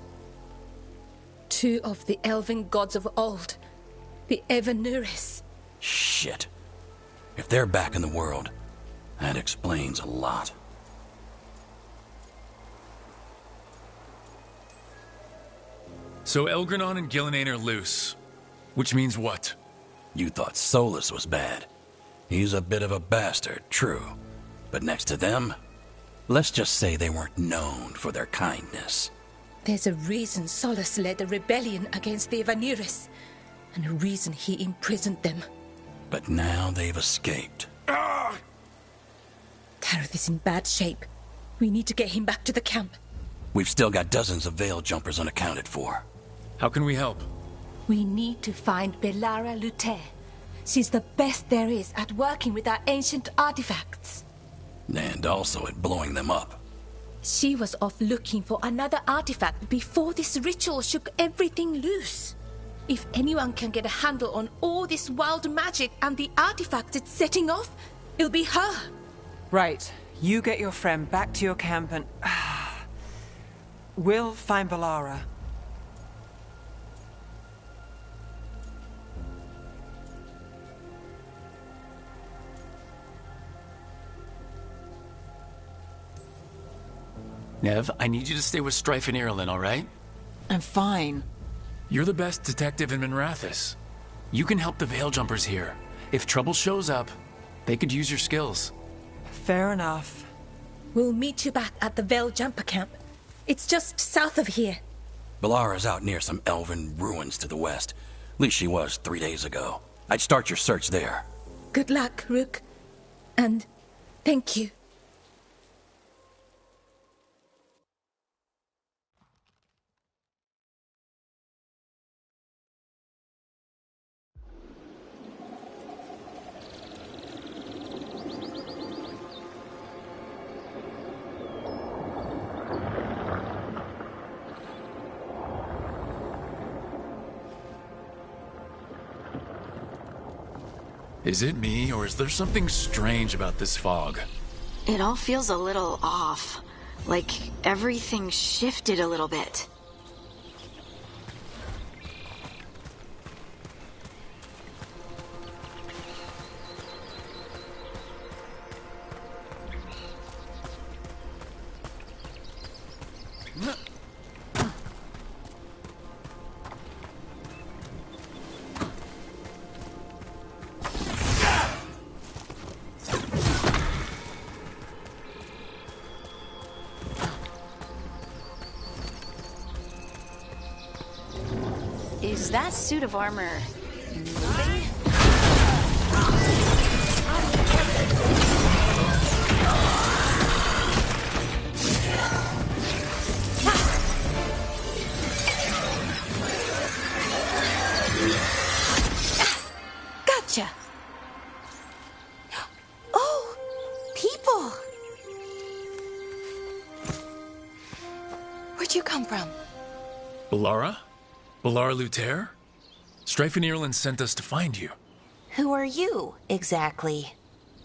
L: Two of the elven gods of old. The Evanuris.
K: Shit. If they're back in the world, that explains a lot.
B: So Elgranon and Gillenane are loose. Which means what?
K: You thought Solus was bad. He's a bit of a bastard, true. But next to them, let's just say they weren't known for their kindness.
L: There's a reason Solus led a rebellion against the Evanuris, and a reason he imprisoned them.
K: But now they've escaped.
L: Tarith is in bad shape. We need to get him back to the camp.
K: We've still got dozens of veil jumpers unaccounted for.
B: How can we help?
L: We need to find Belara Luther. She's the best there is at working with our ancient artifacts.
K: And also at blowing them up.
L: She was off looking for another artifact before this ritual shook everything loose. If anyone can get a handle on all this wild magic and the artifacts it's setting off, it'll be her.
I: Right. You get your friend back to your camp and... we'll find Belara.
B: Nev, I need you to stay with Strife and Irlin, all right?
I: I'm fine.
B: You're the best detective in Minrathous. You can help the veil jumpers here. If trouble shows up, they could use your skills.
I: Fair enough.
L: We'll meet you back at the veil jumper camp. It's just south of here.
K: Belara's out near some elven ruins to the west. At least she was 3 days ago. I'd start your search there.
L: Good luck, Rook. And thank you.
B: Is it me, or is there something strange about this fog?
E: It all feels a little off. Like everything shifted a little bit. Is that suit of armor moving?
L: Gotcha! Oh, people! Where'd you come from?
B: Belara? Belara Luther? Strife and Ireland sent us to find you.
M: Who are you, exactly?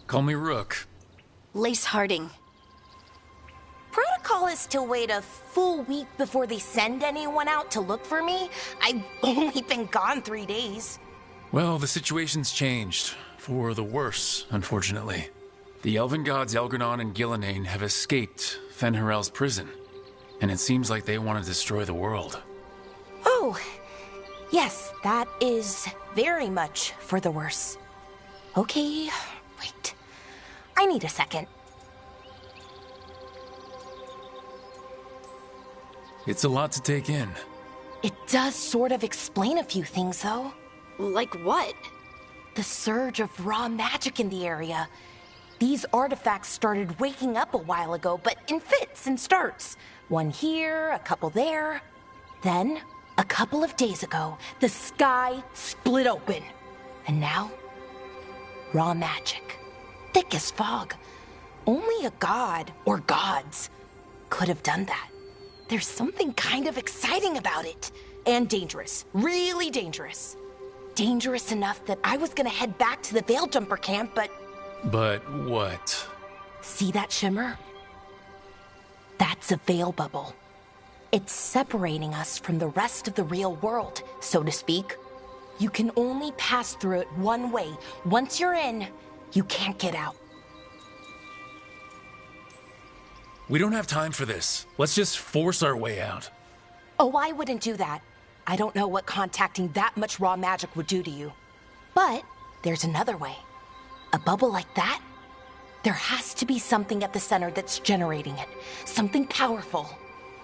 B: Call me Rook.
E: Lace Harding.
M: Protocol is to wait a full week before they send anyone out to look for me. I've only been gone 3 days.
B: Well, the situation's changed. For the worse, unfortunately. The elven gods Elgarnon and Gillenane have escaped Fen'Harel's prison. And it seems like they want to destroy the world.
M: Oh, yes, that is very much for the worse. Okay, wait. I need a second.
B: It's a lot to take in.
M: It does sort of explain a few things, though.
E: Like what?
M: The surge of raw magic in the area. These artifacts started waking up a while ago, but in fits and starts. One here, a couple there. Then, a couple of days ago, the sky split open. And now, raw magic. Thick as fog. Only a god, or gods, could have done that. There's something kind of exciting about it. And dangerous. Really dangerous. Dangerous enough that I was gonna head back to the Veil Jumper camp, but...
B: But what?
M: See that shimmer? That's a veil bubble. It's separating us from the rest of the real world, so to speak. You can only pass through it one way. Once you're in, you can't get out.
B: We don't have time for this. Let's just force our way out.
M: Oh, I wouldn't do that. I don't know what contacting that much raw magic would do to you. But there's another way. A bubble like that? There has to be something at the center that's generating it. Something powerful.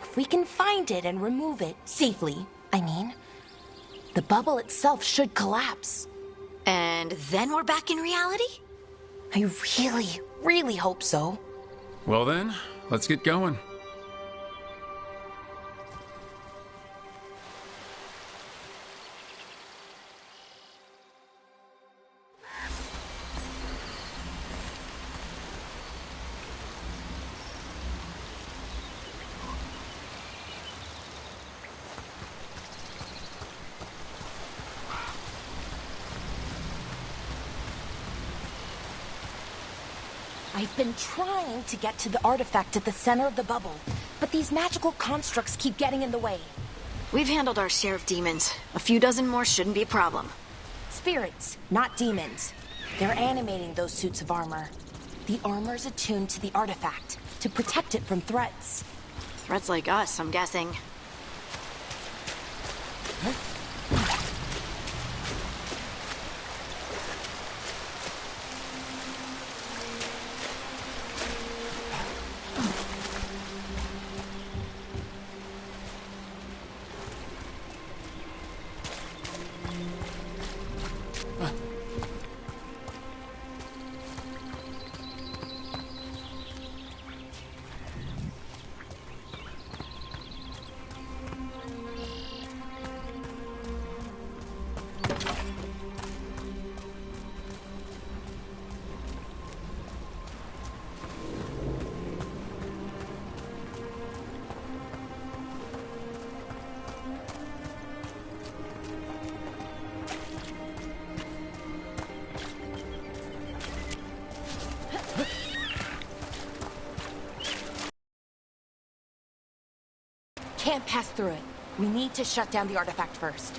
M: If we can find it and remove it, safely, I mean, the bubble itself should collapse.
E: And then we're back in reality?
M: I really, really hope so.
B: Well then, let's get going.
M: I've been trying to get to the artifact at the center of the bubble, but these magical constructs keep getting in the way.
E: We've handled our share of demons. A few dozen more shouldn't be a problem.
M: Spirits, not demons. They're animating those suits of armor. The armor's attuned to the artifact, to protect it from threats.
E: Threats like us, I'm guessing.
M: Can't pass through it. We need to shut down the artifact first.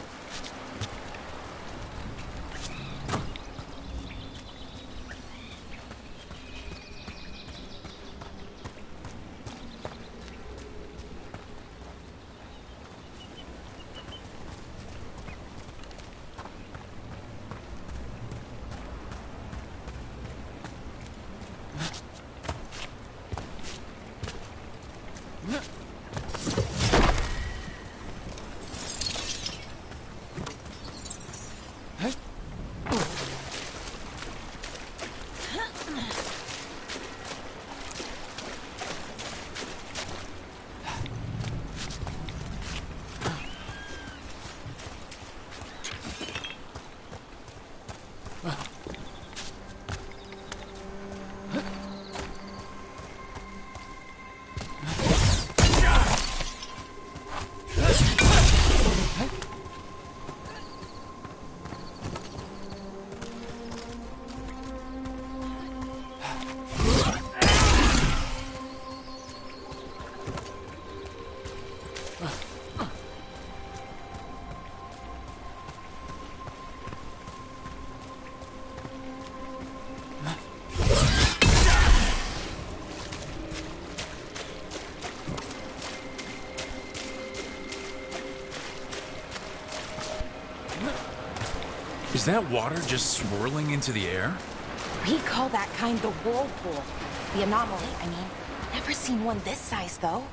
B: Is that water just swirling into the air?
M: We call that kind the whirlpool. The anomaly, I mean. Never seen one this size, though.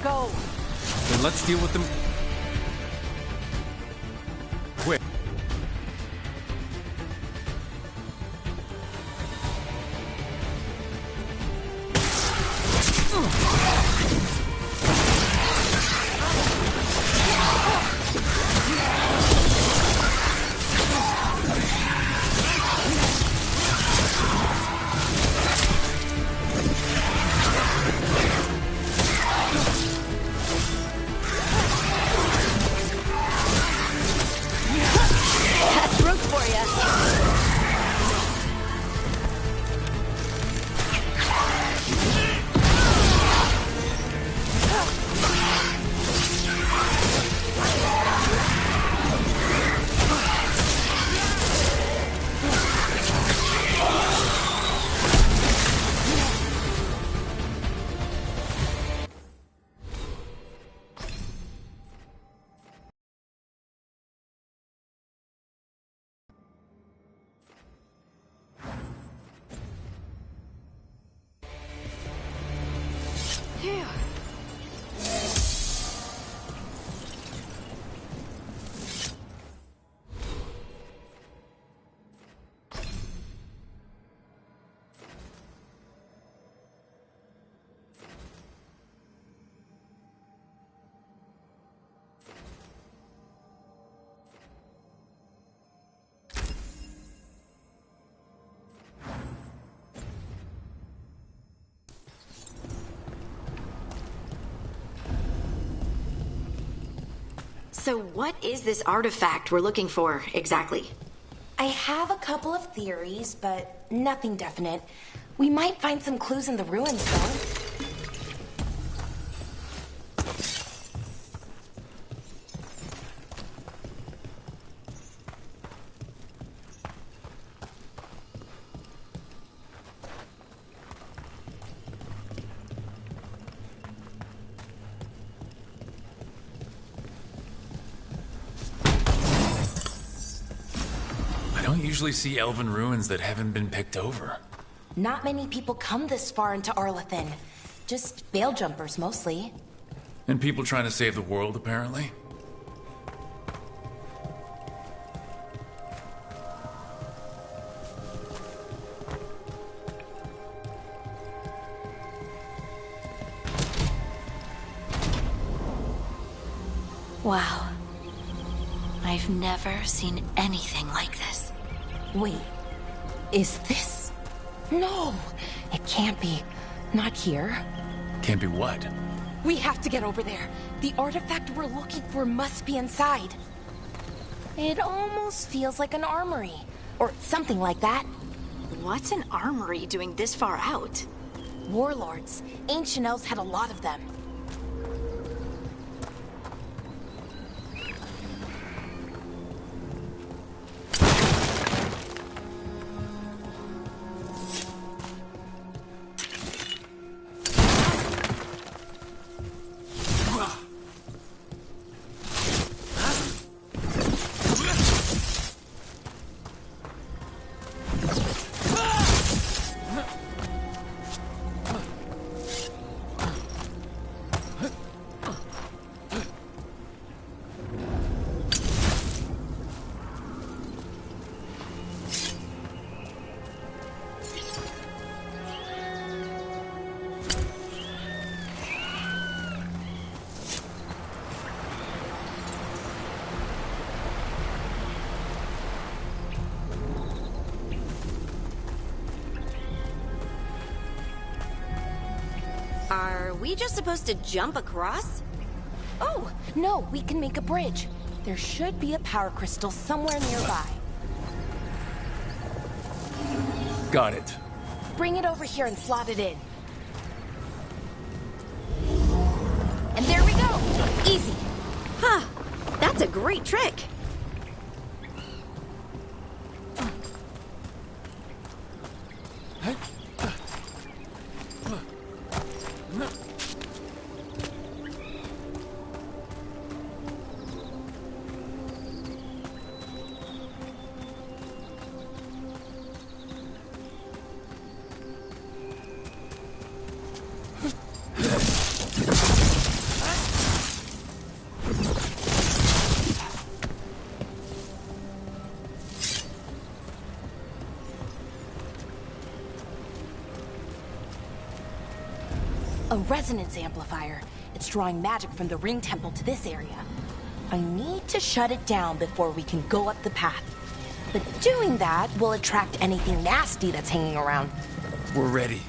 E: Go.
B: Then let's deal with them. Quick.
E: So what is this artifact we're looking for, exactly?
M: I have a couple of theories, but nothing definite. We might find some clues in the ruins, though.
B: usually see elven ruins that haven't been picked over.
M: Not many people come this far into Arlathan. Just veil jumpers, mostly.
B: And people trying to save the world, apparently.
E: Wow. I've never seen anything like this.
M: Wait, is this? No, it can't be. Not here.
B: Can't be what?
M: We have to get over there. The artifact we're looking for must be inside. It almost feels like an armory, or something like that.
E: What's an armory doing this far out?
M: Warlords. Ancient elves had a lot of them.
E: Are we just supposed to jump across?
M: Oh, no, we can make a bridge. There should be a power crystal somewhere nearby.
B: Got it.
M: Bring it over here and slot it in. And there we go! Easy!
E: Huh. That's a great trick.
M: A resonance amplifier. It's drawing magic from the ring temple to this area. I need to shut it down before we can go up the path. But doing that will attract anything nasty that's hanging around.
B: We're ready.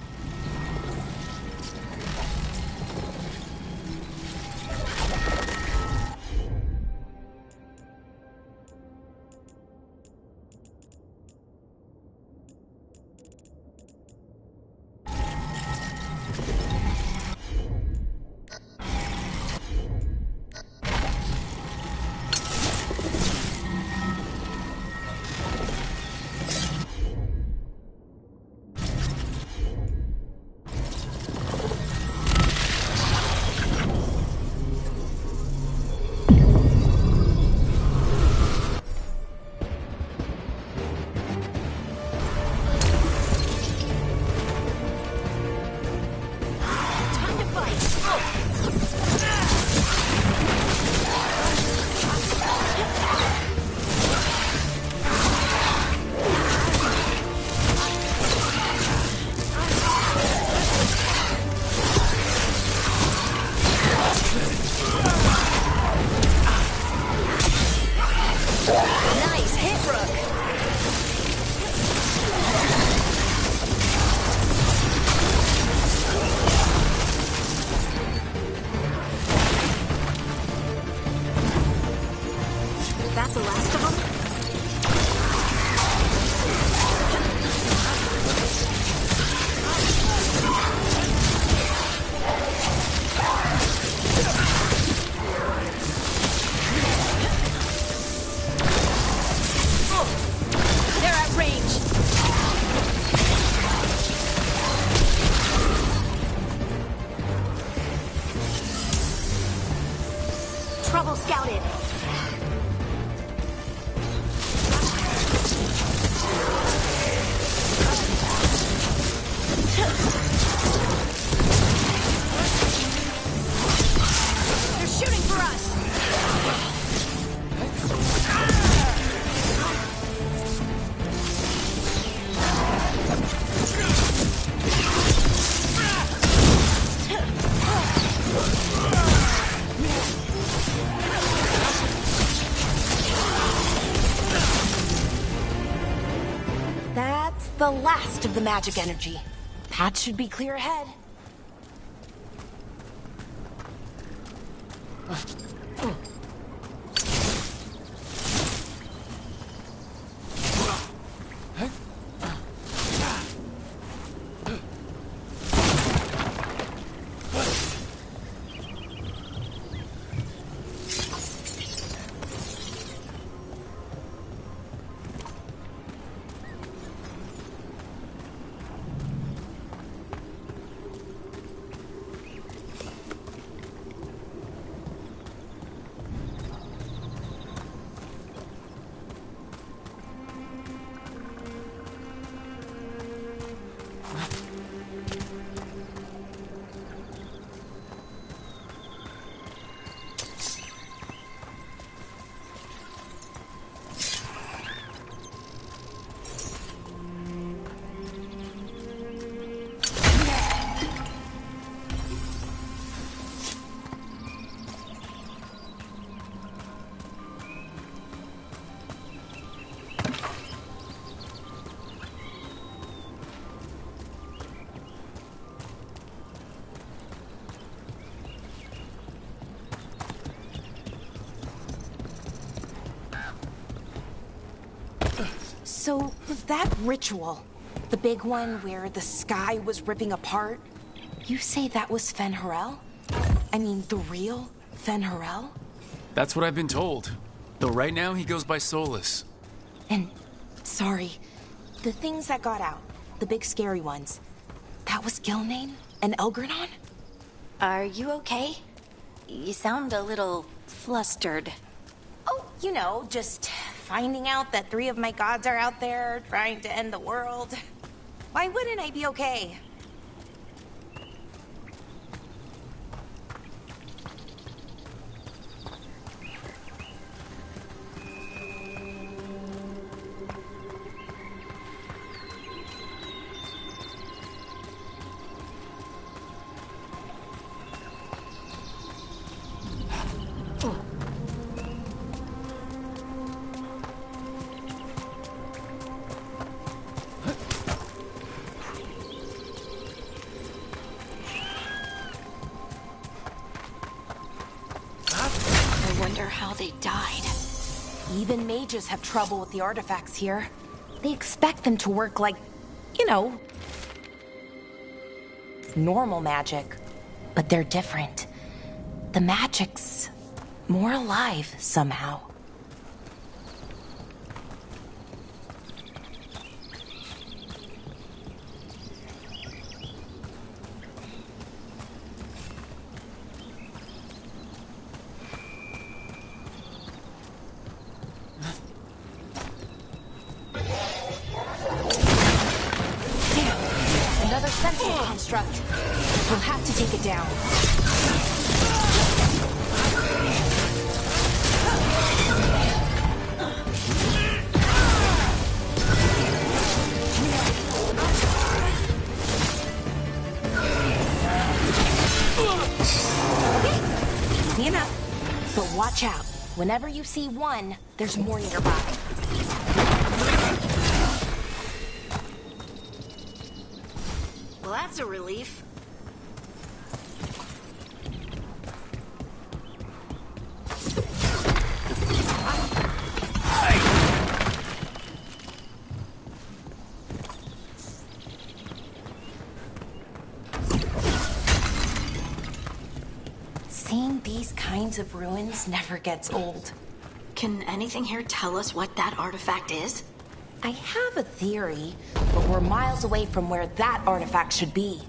M: rest of the magic energy. Path should be clear ahead. So, was that ritual, the big one where the sky was ripping apart, you say that was Fen'Harel? I mean, the real Fen'Harel?
B: That's what I've been told. Though right now he goes by Solus.
M: And, sorry, the things that got out, the big scary ones, that was Gilnane and Elgranon?
E: Are you okay? You sound a little flustered.
M: Oh, you know, just finding out that 3 of my gods are out there trying to end the world. Why wouldn't I be okay?
E: How they died.
M: Even mages have trouble with the artifacts here. They expect them to work like, you know, normal magic. But they're different. The magic's more alive somehow. Construct. We'll have to take it down. Easy enough. But watch out. Whenever you see one, there's more nearby.
E: Well, that's a relief.
M: Seeing these kinds of ruins never gets old.
E: Can anything here tell us what that artifact is?
M: I have a theory, but we're miles away from where that artifact should be.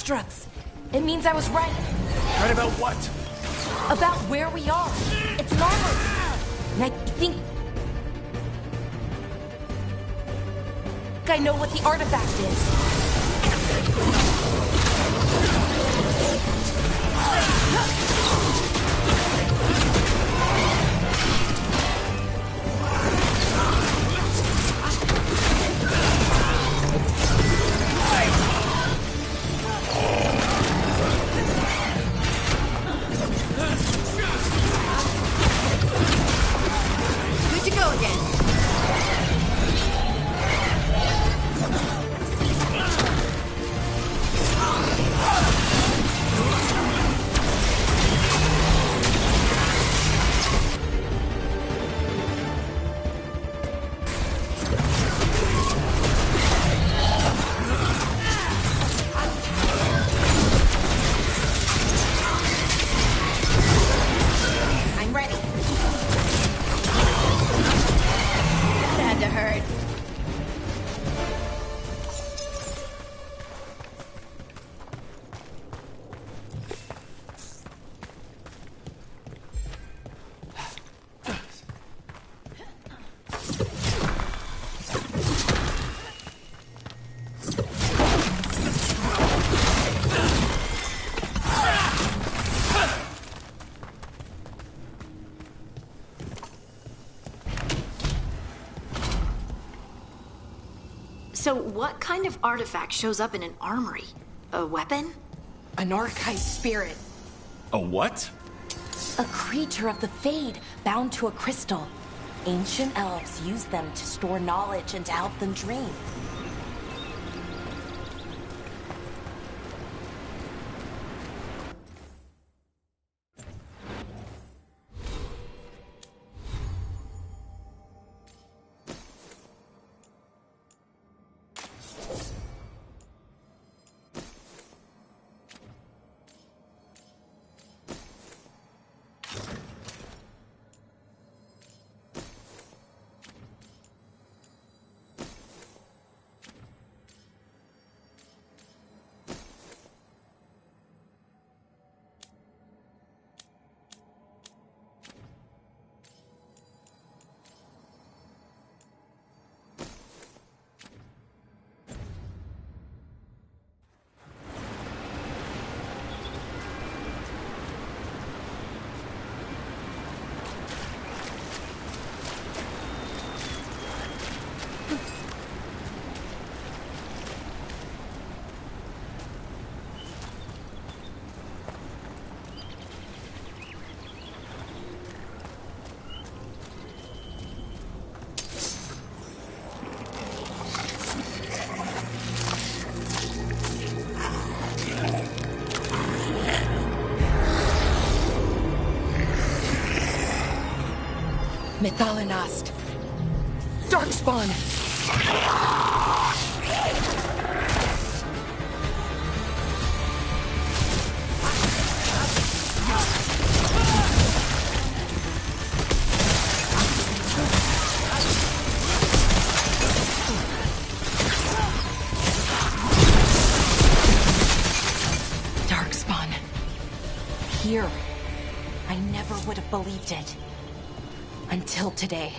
M: constructs. It means I was right.
B: Right about what?
M: About where we are. It's an armory. And I think I know what the artifact is.
E: Good to go again. I'm ready. That had to hurt. So what kind of artifact shows up in an armory? A weapon?
M: An archived spirit.
B: A what?
M: A creature of the Fade, bound to a crystal. Ancient elves use them to store knowledge and to help them dream. Methalinast. Darkspawn. Darkspawn. Here. I never would have believed it. Until today.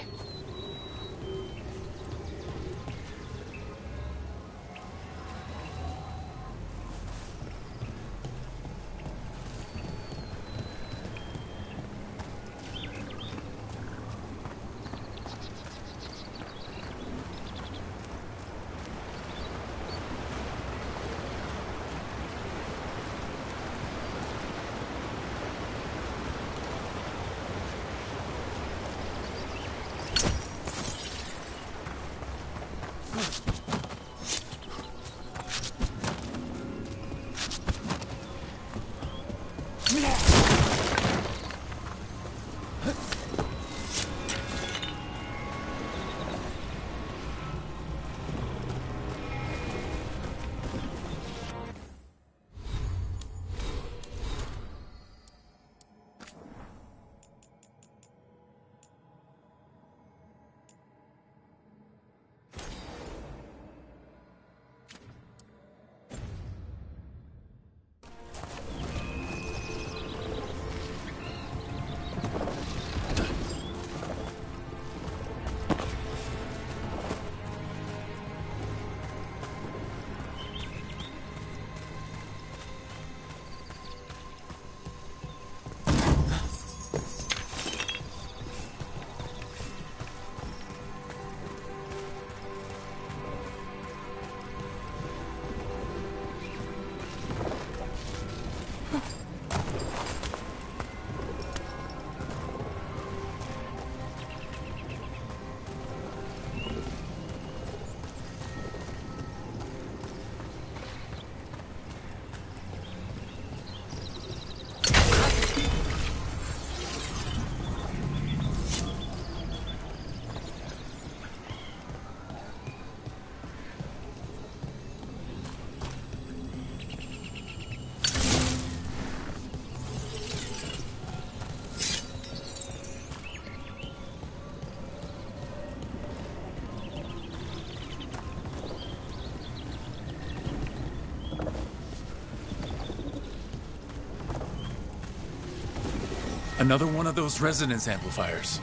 B: Another one of those resonance amplifiers.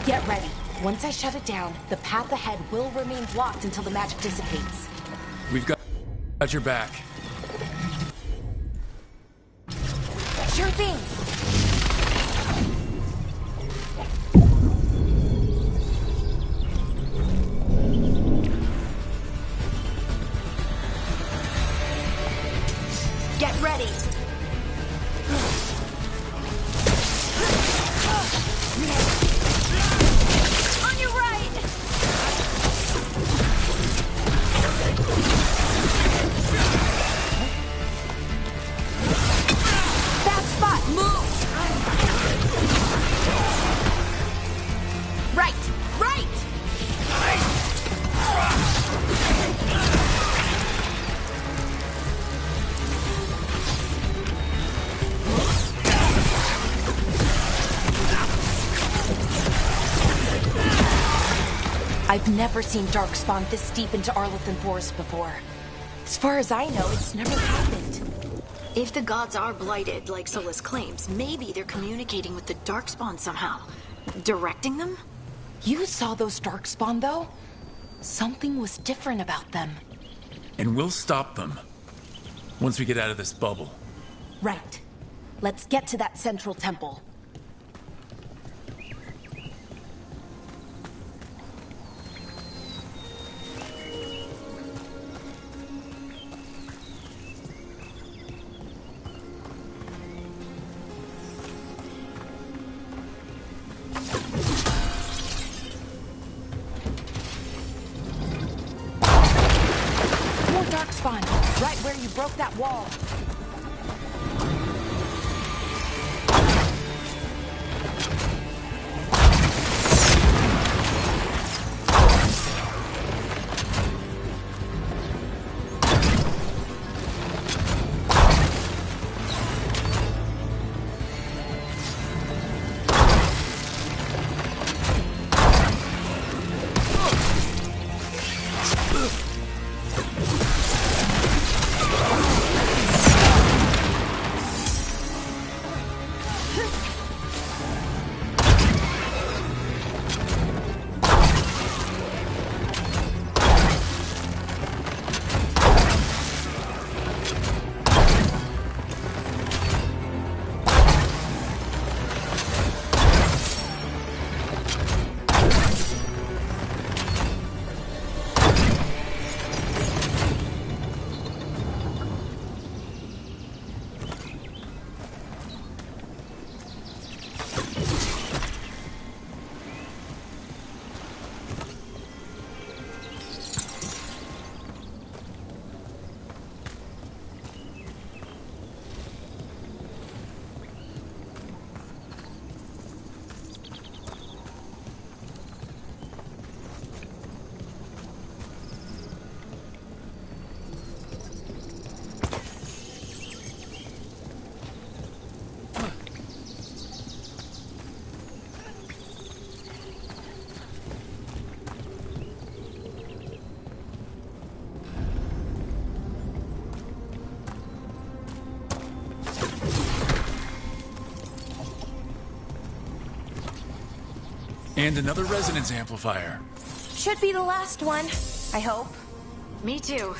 M: Get ready. Once I shut it down, the path ahead will remain blocked until the magic dissipates.
B: We've got your back.
M: Sure thing. Get ready. On your right. That spot. Move. Right. Right. I've never seen Darkspawn this deep into Arlethan Forest before. As far as I know, it's never happened.
E: If the gods are blighted, like Solus claims, maybe they're communicating with the Darkspawn somehow. Directing them?
M: You saw those Darkspawn, though? Something was different about them.
B: And we'll stop them. Once we get out of this bubble.
M: Right. Let's get to that central temple. More Darkspawn, right where you broke that wall.
B: And another resonance amplifier.
M: Should be the last one, I hope.
E: Me too.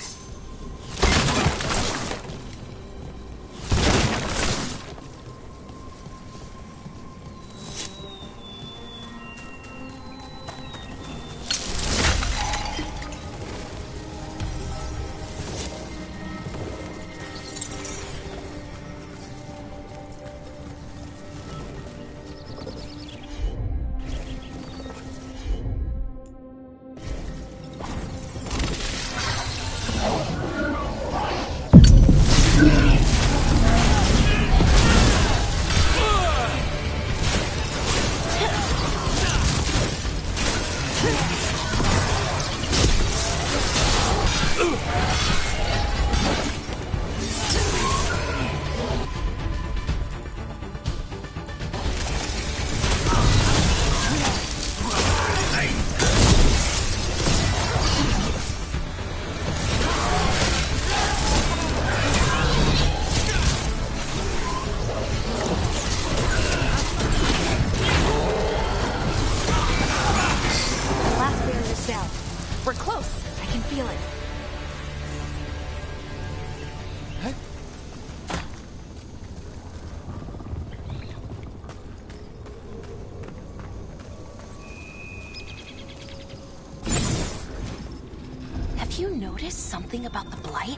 M: notice something about the blight?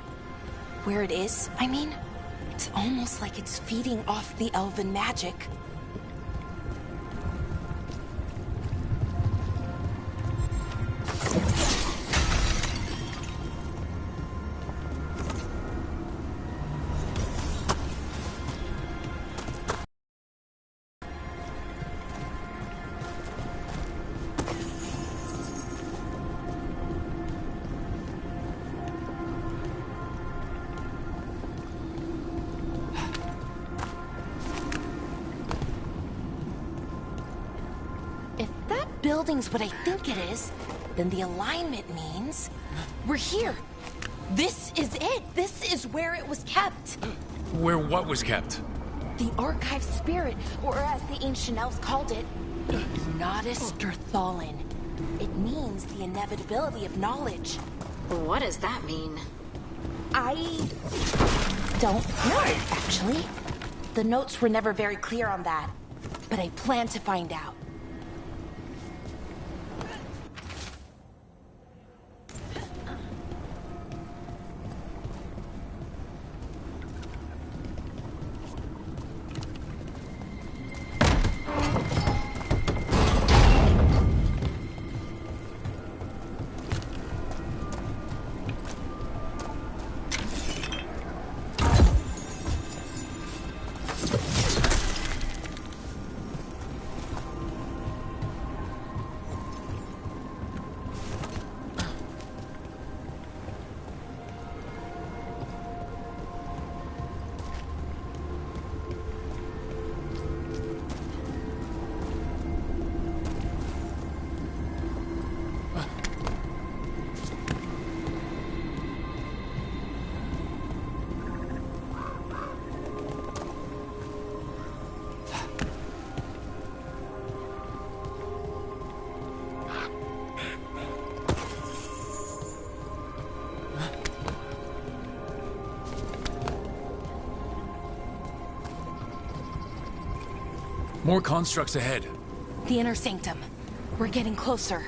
M: Where it is, I mean? It's almost like it's feeding off the elven magic. Building's what I think it is, then the alignment means we're here. This is it. This is where it was kept.
B: Where what was kept?
M: The archive spirit, or as the ancient elves called it, Ignatus Thalin. It means the inevitability of knowledge.
E: What does that mean?
M: I don't know, actually. The notes were never very clear on that, but I plan to find out.
B: More constructs ahead.
M: The inner sanctum. We're getting closer.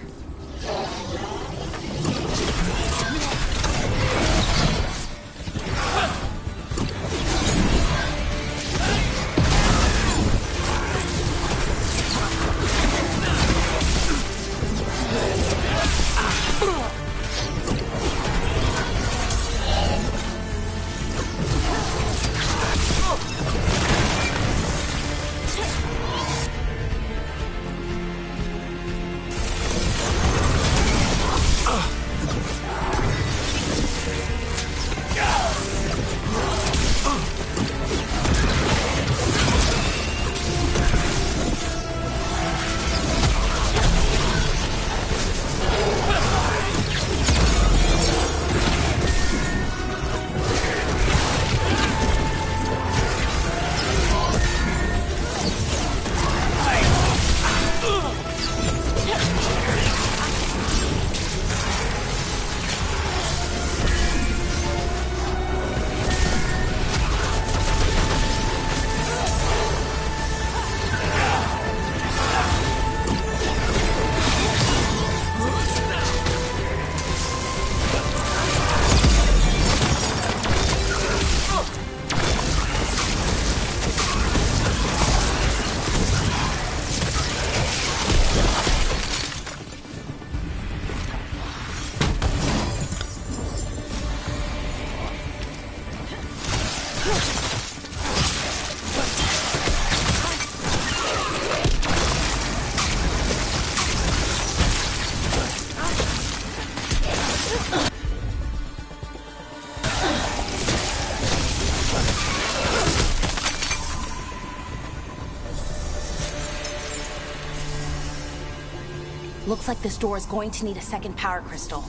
M: Looks like this door is going to need a second power crystal.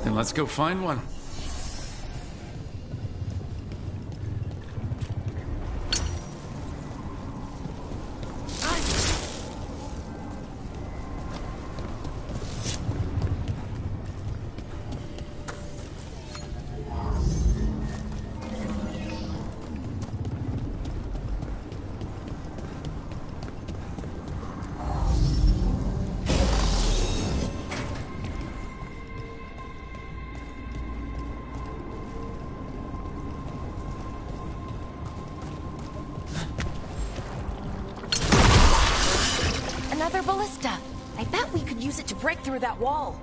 B: Then let's go find one.
M: another ballista. I bet we could use it to break through that wall.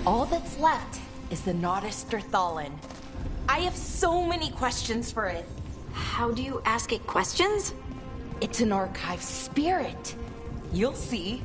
M: All that's left is the Naughtister Thallen. I have so many questions for it.
E: How do you ask it questions?
M: It's an archive spirit. You'll see.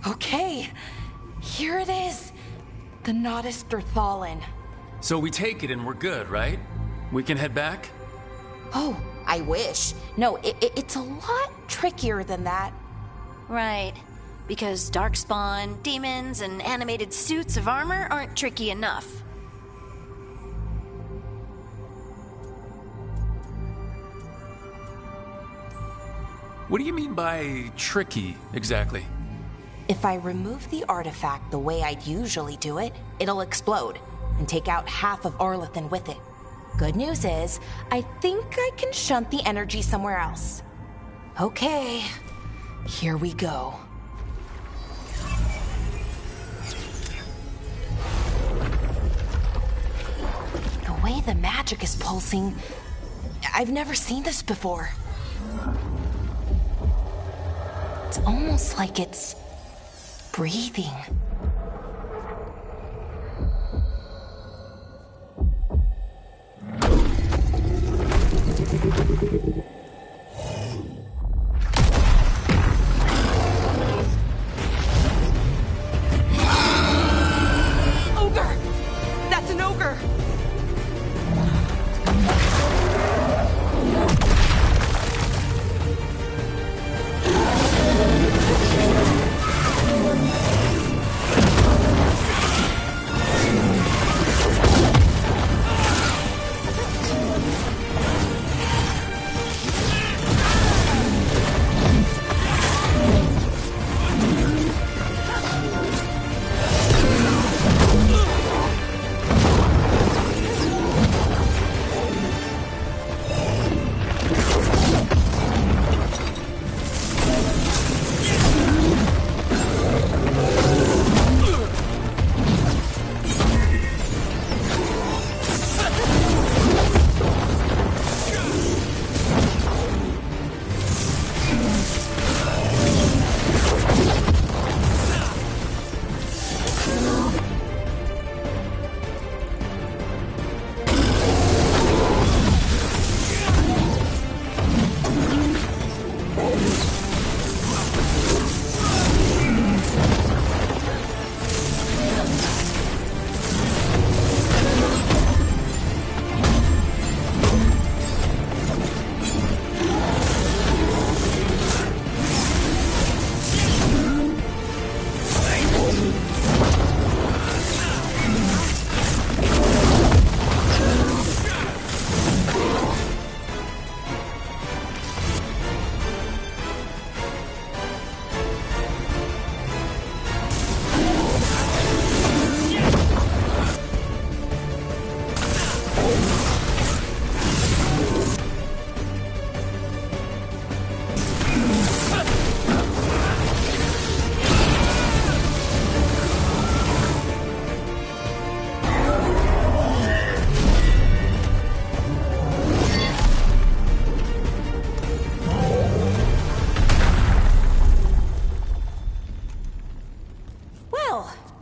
M: Okay, here it is. The Naughtister Thallen.
B: So we take it and we're good, right? We can head back?
M: Oh, I wish. No, it's a lot trickier than that.
E: Right. Because darkspawn, demons, and animated suits of armor aren't tricky enough.
B: What do you mean by tricky, exactly?
M: If I remove the artifact the way I'd usually do it, it'll explode and take out half of Arlethan with it. Good news is, I think I can shunt the energy somewhere else. Okay, here we go. The way the magic is pulsing, I've never seen this before. It's almost like it's breathing. Ogre! That's an ogre!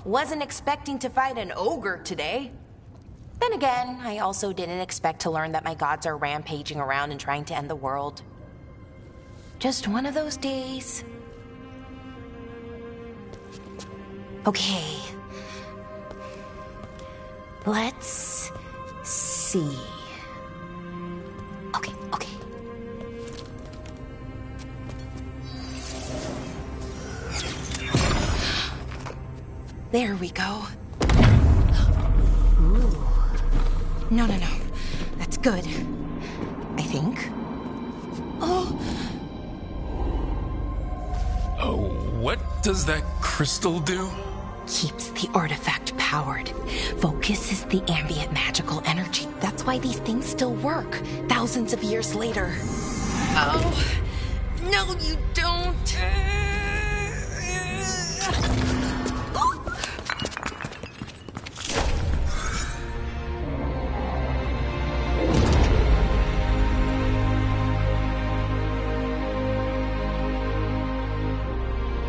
M: Wasn't expecting to fight an ogre today. Then again, I also didn't expect to learn that my gods are rampaging around and trying to end the world. Just one of those days. Okay. Let's see. Okay. There we go. Ooh. No. That's good. I think. Oh,
B: what does that crystal do?
M: keeps the artifact powered. Focuses the ambient magical energy. That's why these things still work, thousands of years later. Oh, no you don't.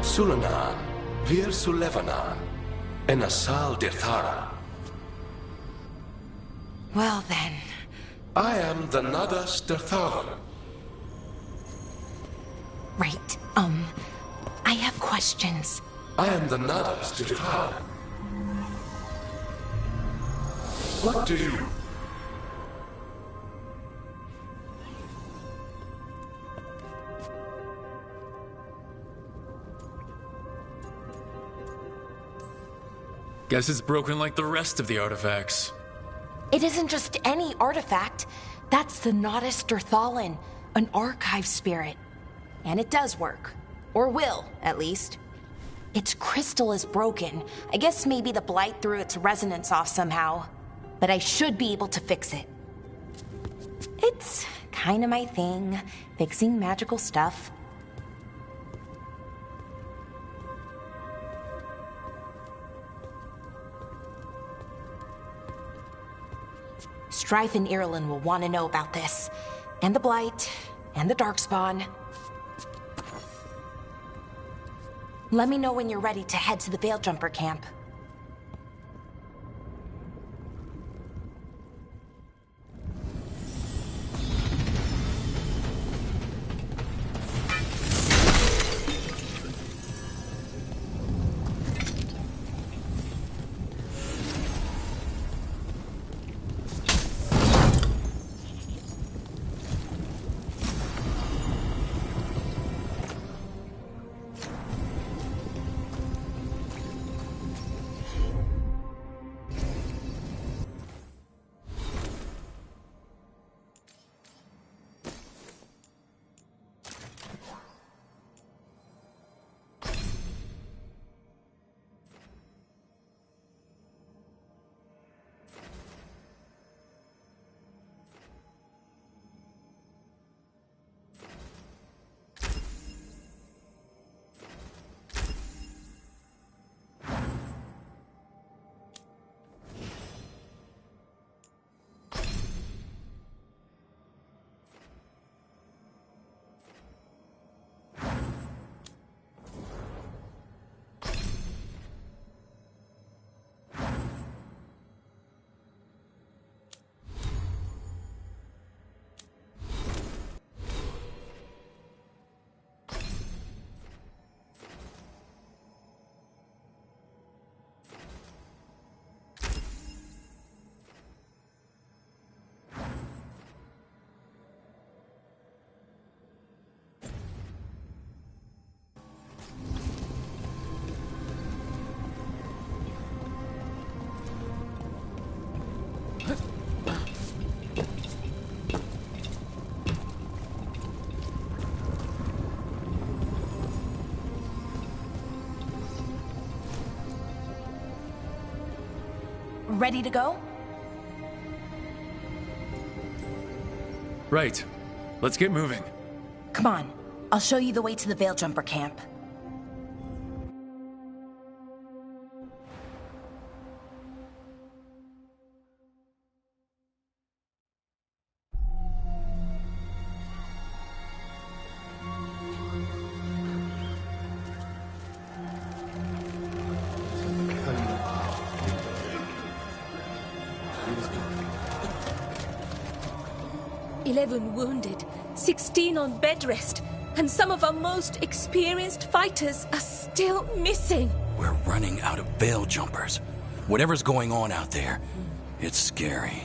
N: Sulanan, Vir Sulevanan, and Asal Dirthara.
M: Well then.
N: I am the Nadas Dirtharan.
M: Right, I have questions.
N: I am the Nadas Dirtharan. What do you...
B: Guess it's broken like the rest of the artifacts.
M: It isn't just any artifact. That's the Nadas Dirthalan, an archive spirit. And it does work. Or will, at least. Its crystal is broken. I guess maybe the blight threw its resonance off somehow. But I should be able to fix it. It's kind of my thing, fixing magical stuff. Strife and Irulan will want to know about this. And the Blight, and the Darkspawn. Let me know when you're ready to head to the Veilguard camp. Ready to go?
B: Right. Let's get moving.
M: Come on. I'll show you the way to the Veilguard camp.
L: 11 wounded, 16 on bed rest, and some of our most experienced fighters are still missing.
K: We're running out of veil jumpers. Whatever's going on out there, it's scary.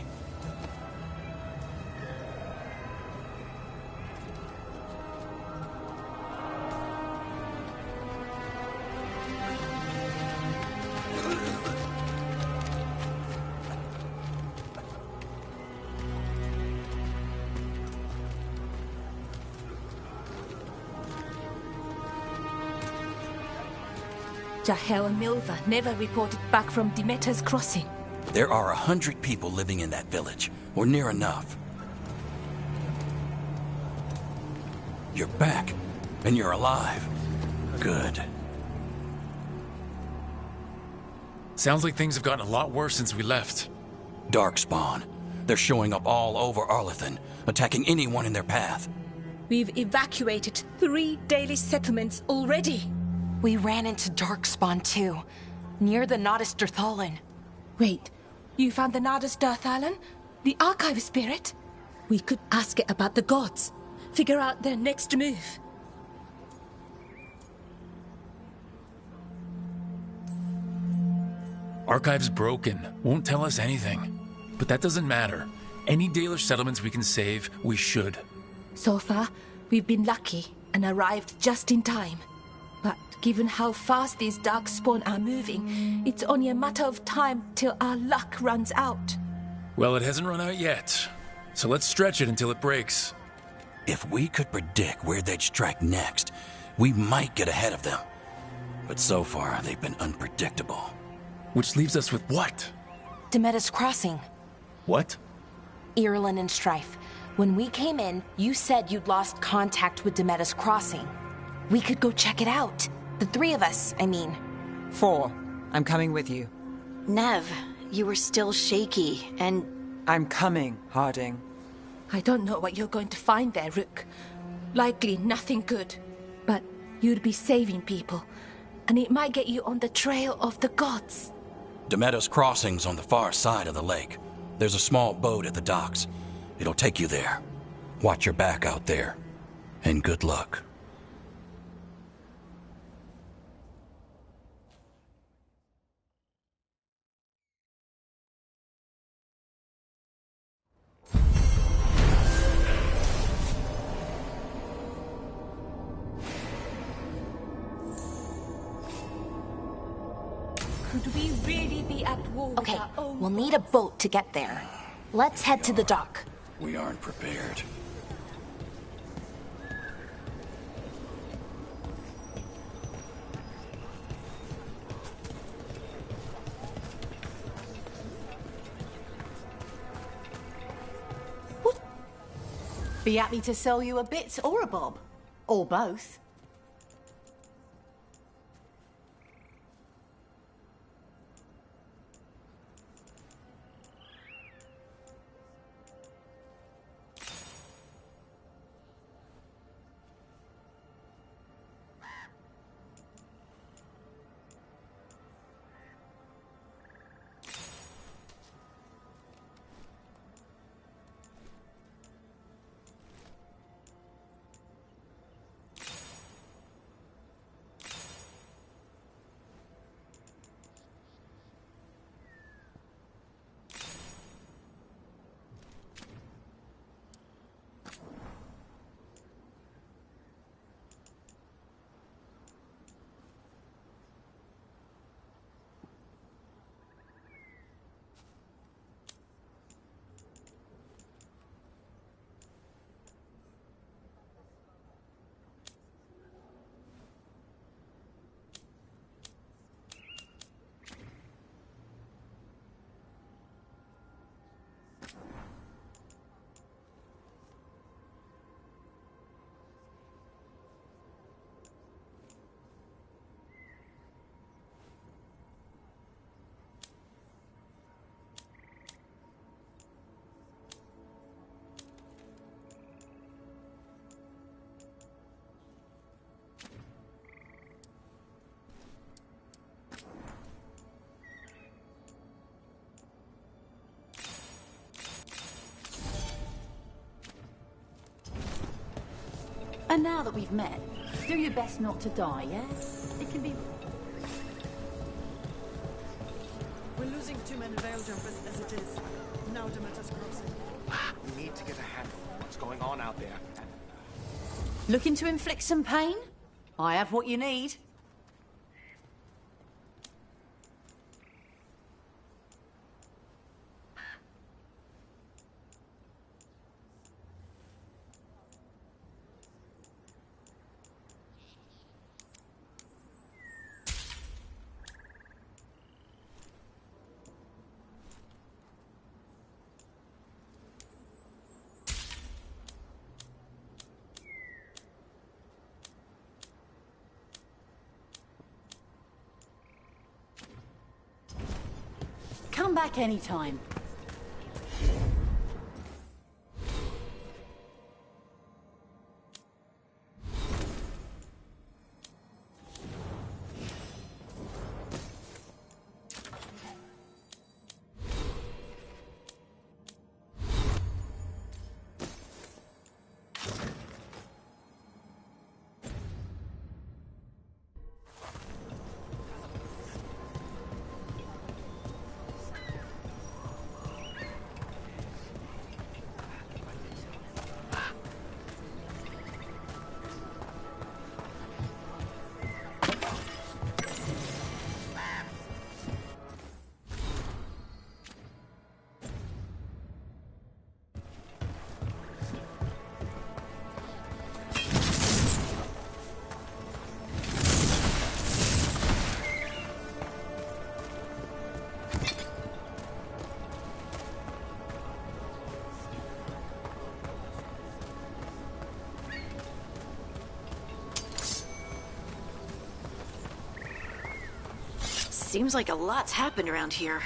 L: Jahel and Milva never reported back from Demeter's crossing.
K: There are 100 people living in that village, or near enough. You're back, and you're alive. Good.
B: Sounds like things have gotten a lot worse since we left.
K: Darkspawn. They're showing up all over Arlethan, attacking anyone in their path.
L: We've evacuated 3 daily settlements already.
M: We ran into Darkspawn too, near the Nodus Dirthalan.
L: Wait, you found the Nodus Dirthalan? The archive spirit? We could ask it about the gods. Figure out their next move.
B: Archive's broken. Won't tell us anything. But that doesn't matter. Any Dalish settlements we can save, we should.
L: So far, we've been lucky and arrived just in time. But given how fast these Darkspawn are moving, it's only a matter of time till our luck runs out.
B: Well, it hasn't run out yet. So let's stretch it until it breaks.
K: If we could predict where they'd strike next, we might get ahead of them. But so far, they've been unpredictable.
B: Which leaves us with what?
M: Demeter's crossing.
B: What?
M: Irulan and Strife. When we came in, you said you'd lost contact with Demeter's crossing. We could go check it out. The 3 of us, I mean.
I: 4. I'm coming with you.
E: Nev, you were still shaky, and...
I: I'm coming, Harding.
L: I don't know what you're going to find there, Rook. Likely nothing good. But you'd be saving people, and it might get you on the trail of the gods.
K: Demeter's crossing's on the far side of the lake. There's a small boat at the docks. It'll take you there. Watch your back out there. And good luck.
L: Could we really be at war with
M: Okay,
L: our own
M: we'll need a boat to get there. Let's head to the dock.
K: We aren't prepared.
O: Be happy to sell you a bit or a bob. Or both.
P: And now that we've met, do your best not to die, yeah? It can be...
F: We're losing too many veil jumpers as it is. Now Demeter's crossing.
Q: We need to get a handle on what's going on out there.
P: Looking to inflict some pain? I have what you need. Come back anytime.
E: Seems like a lot's happened around here.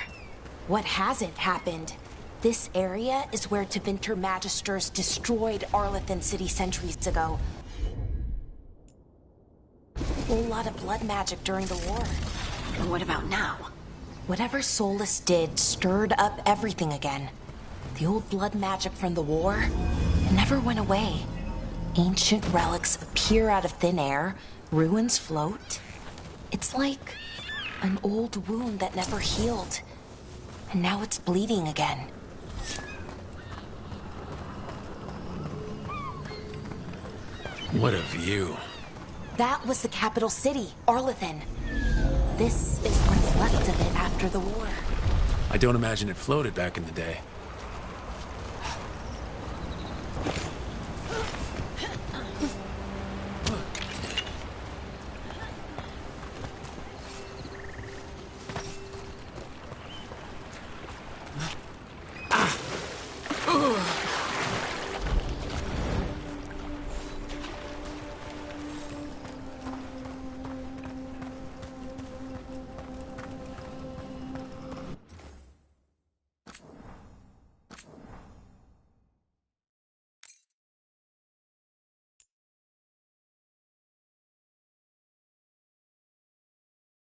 M: What hasn't happened? This area is where Tevinter Magisters destroyed Arlethan City centuries ago. A whole lot of blood magic during the war.
E: And what about now?
M: Whatever Solus did stirred up everything again. The old blood magic from the war, it never went away. Ancient relics appear out of thin air, ruins float. It's like an old wound that never healed. And now it's bleeding again.
B: What a view.
M: That was the capital city, Arlethan. This is what's left of it after the war.
B: I don't imagine it floated back in the day.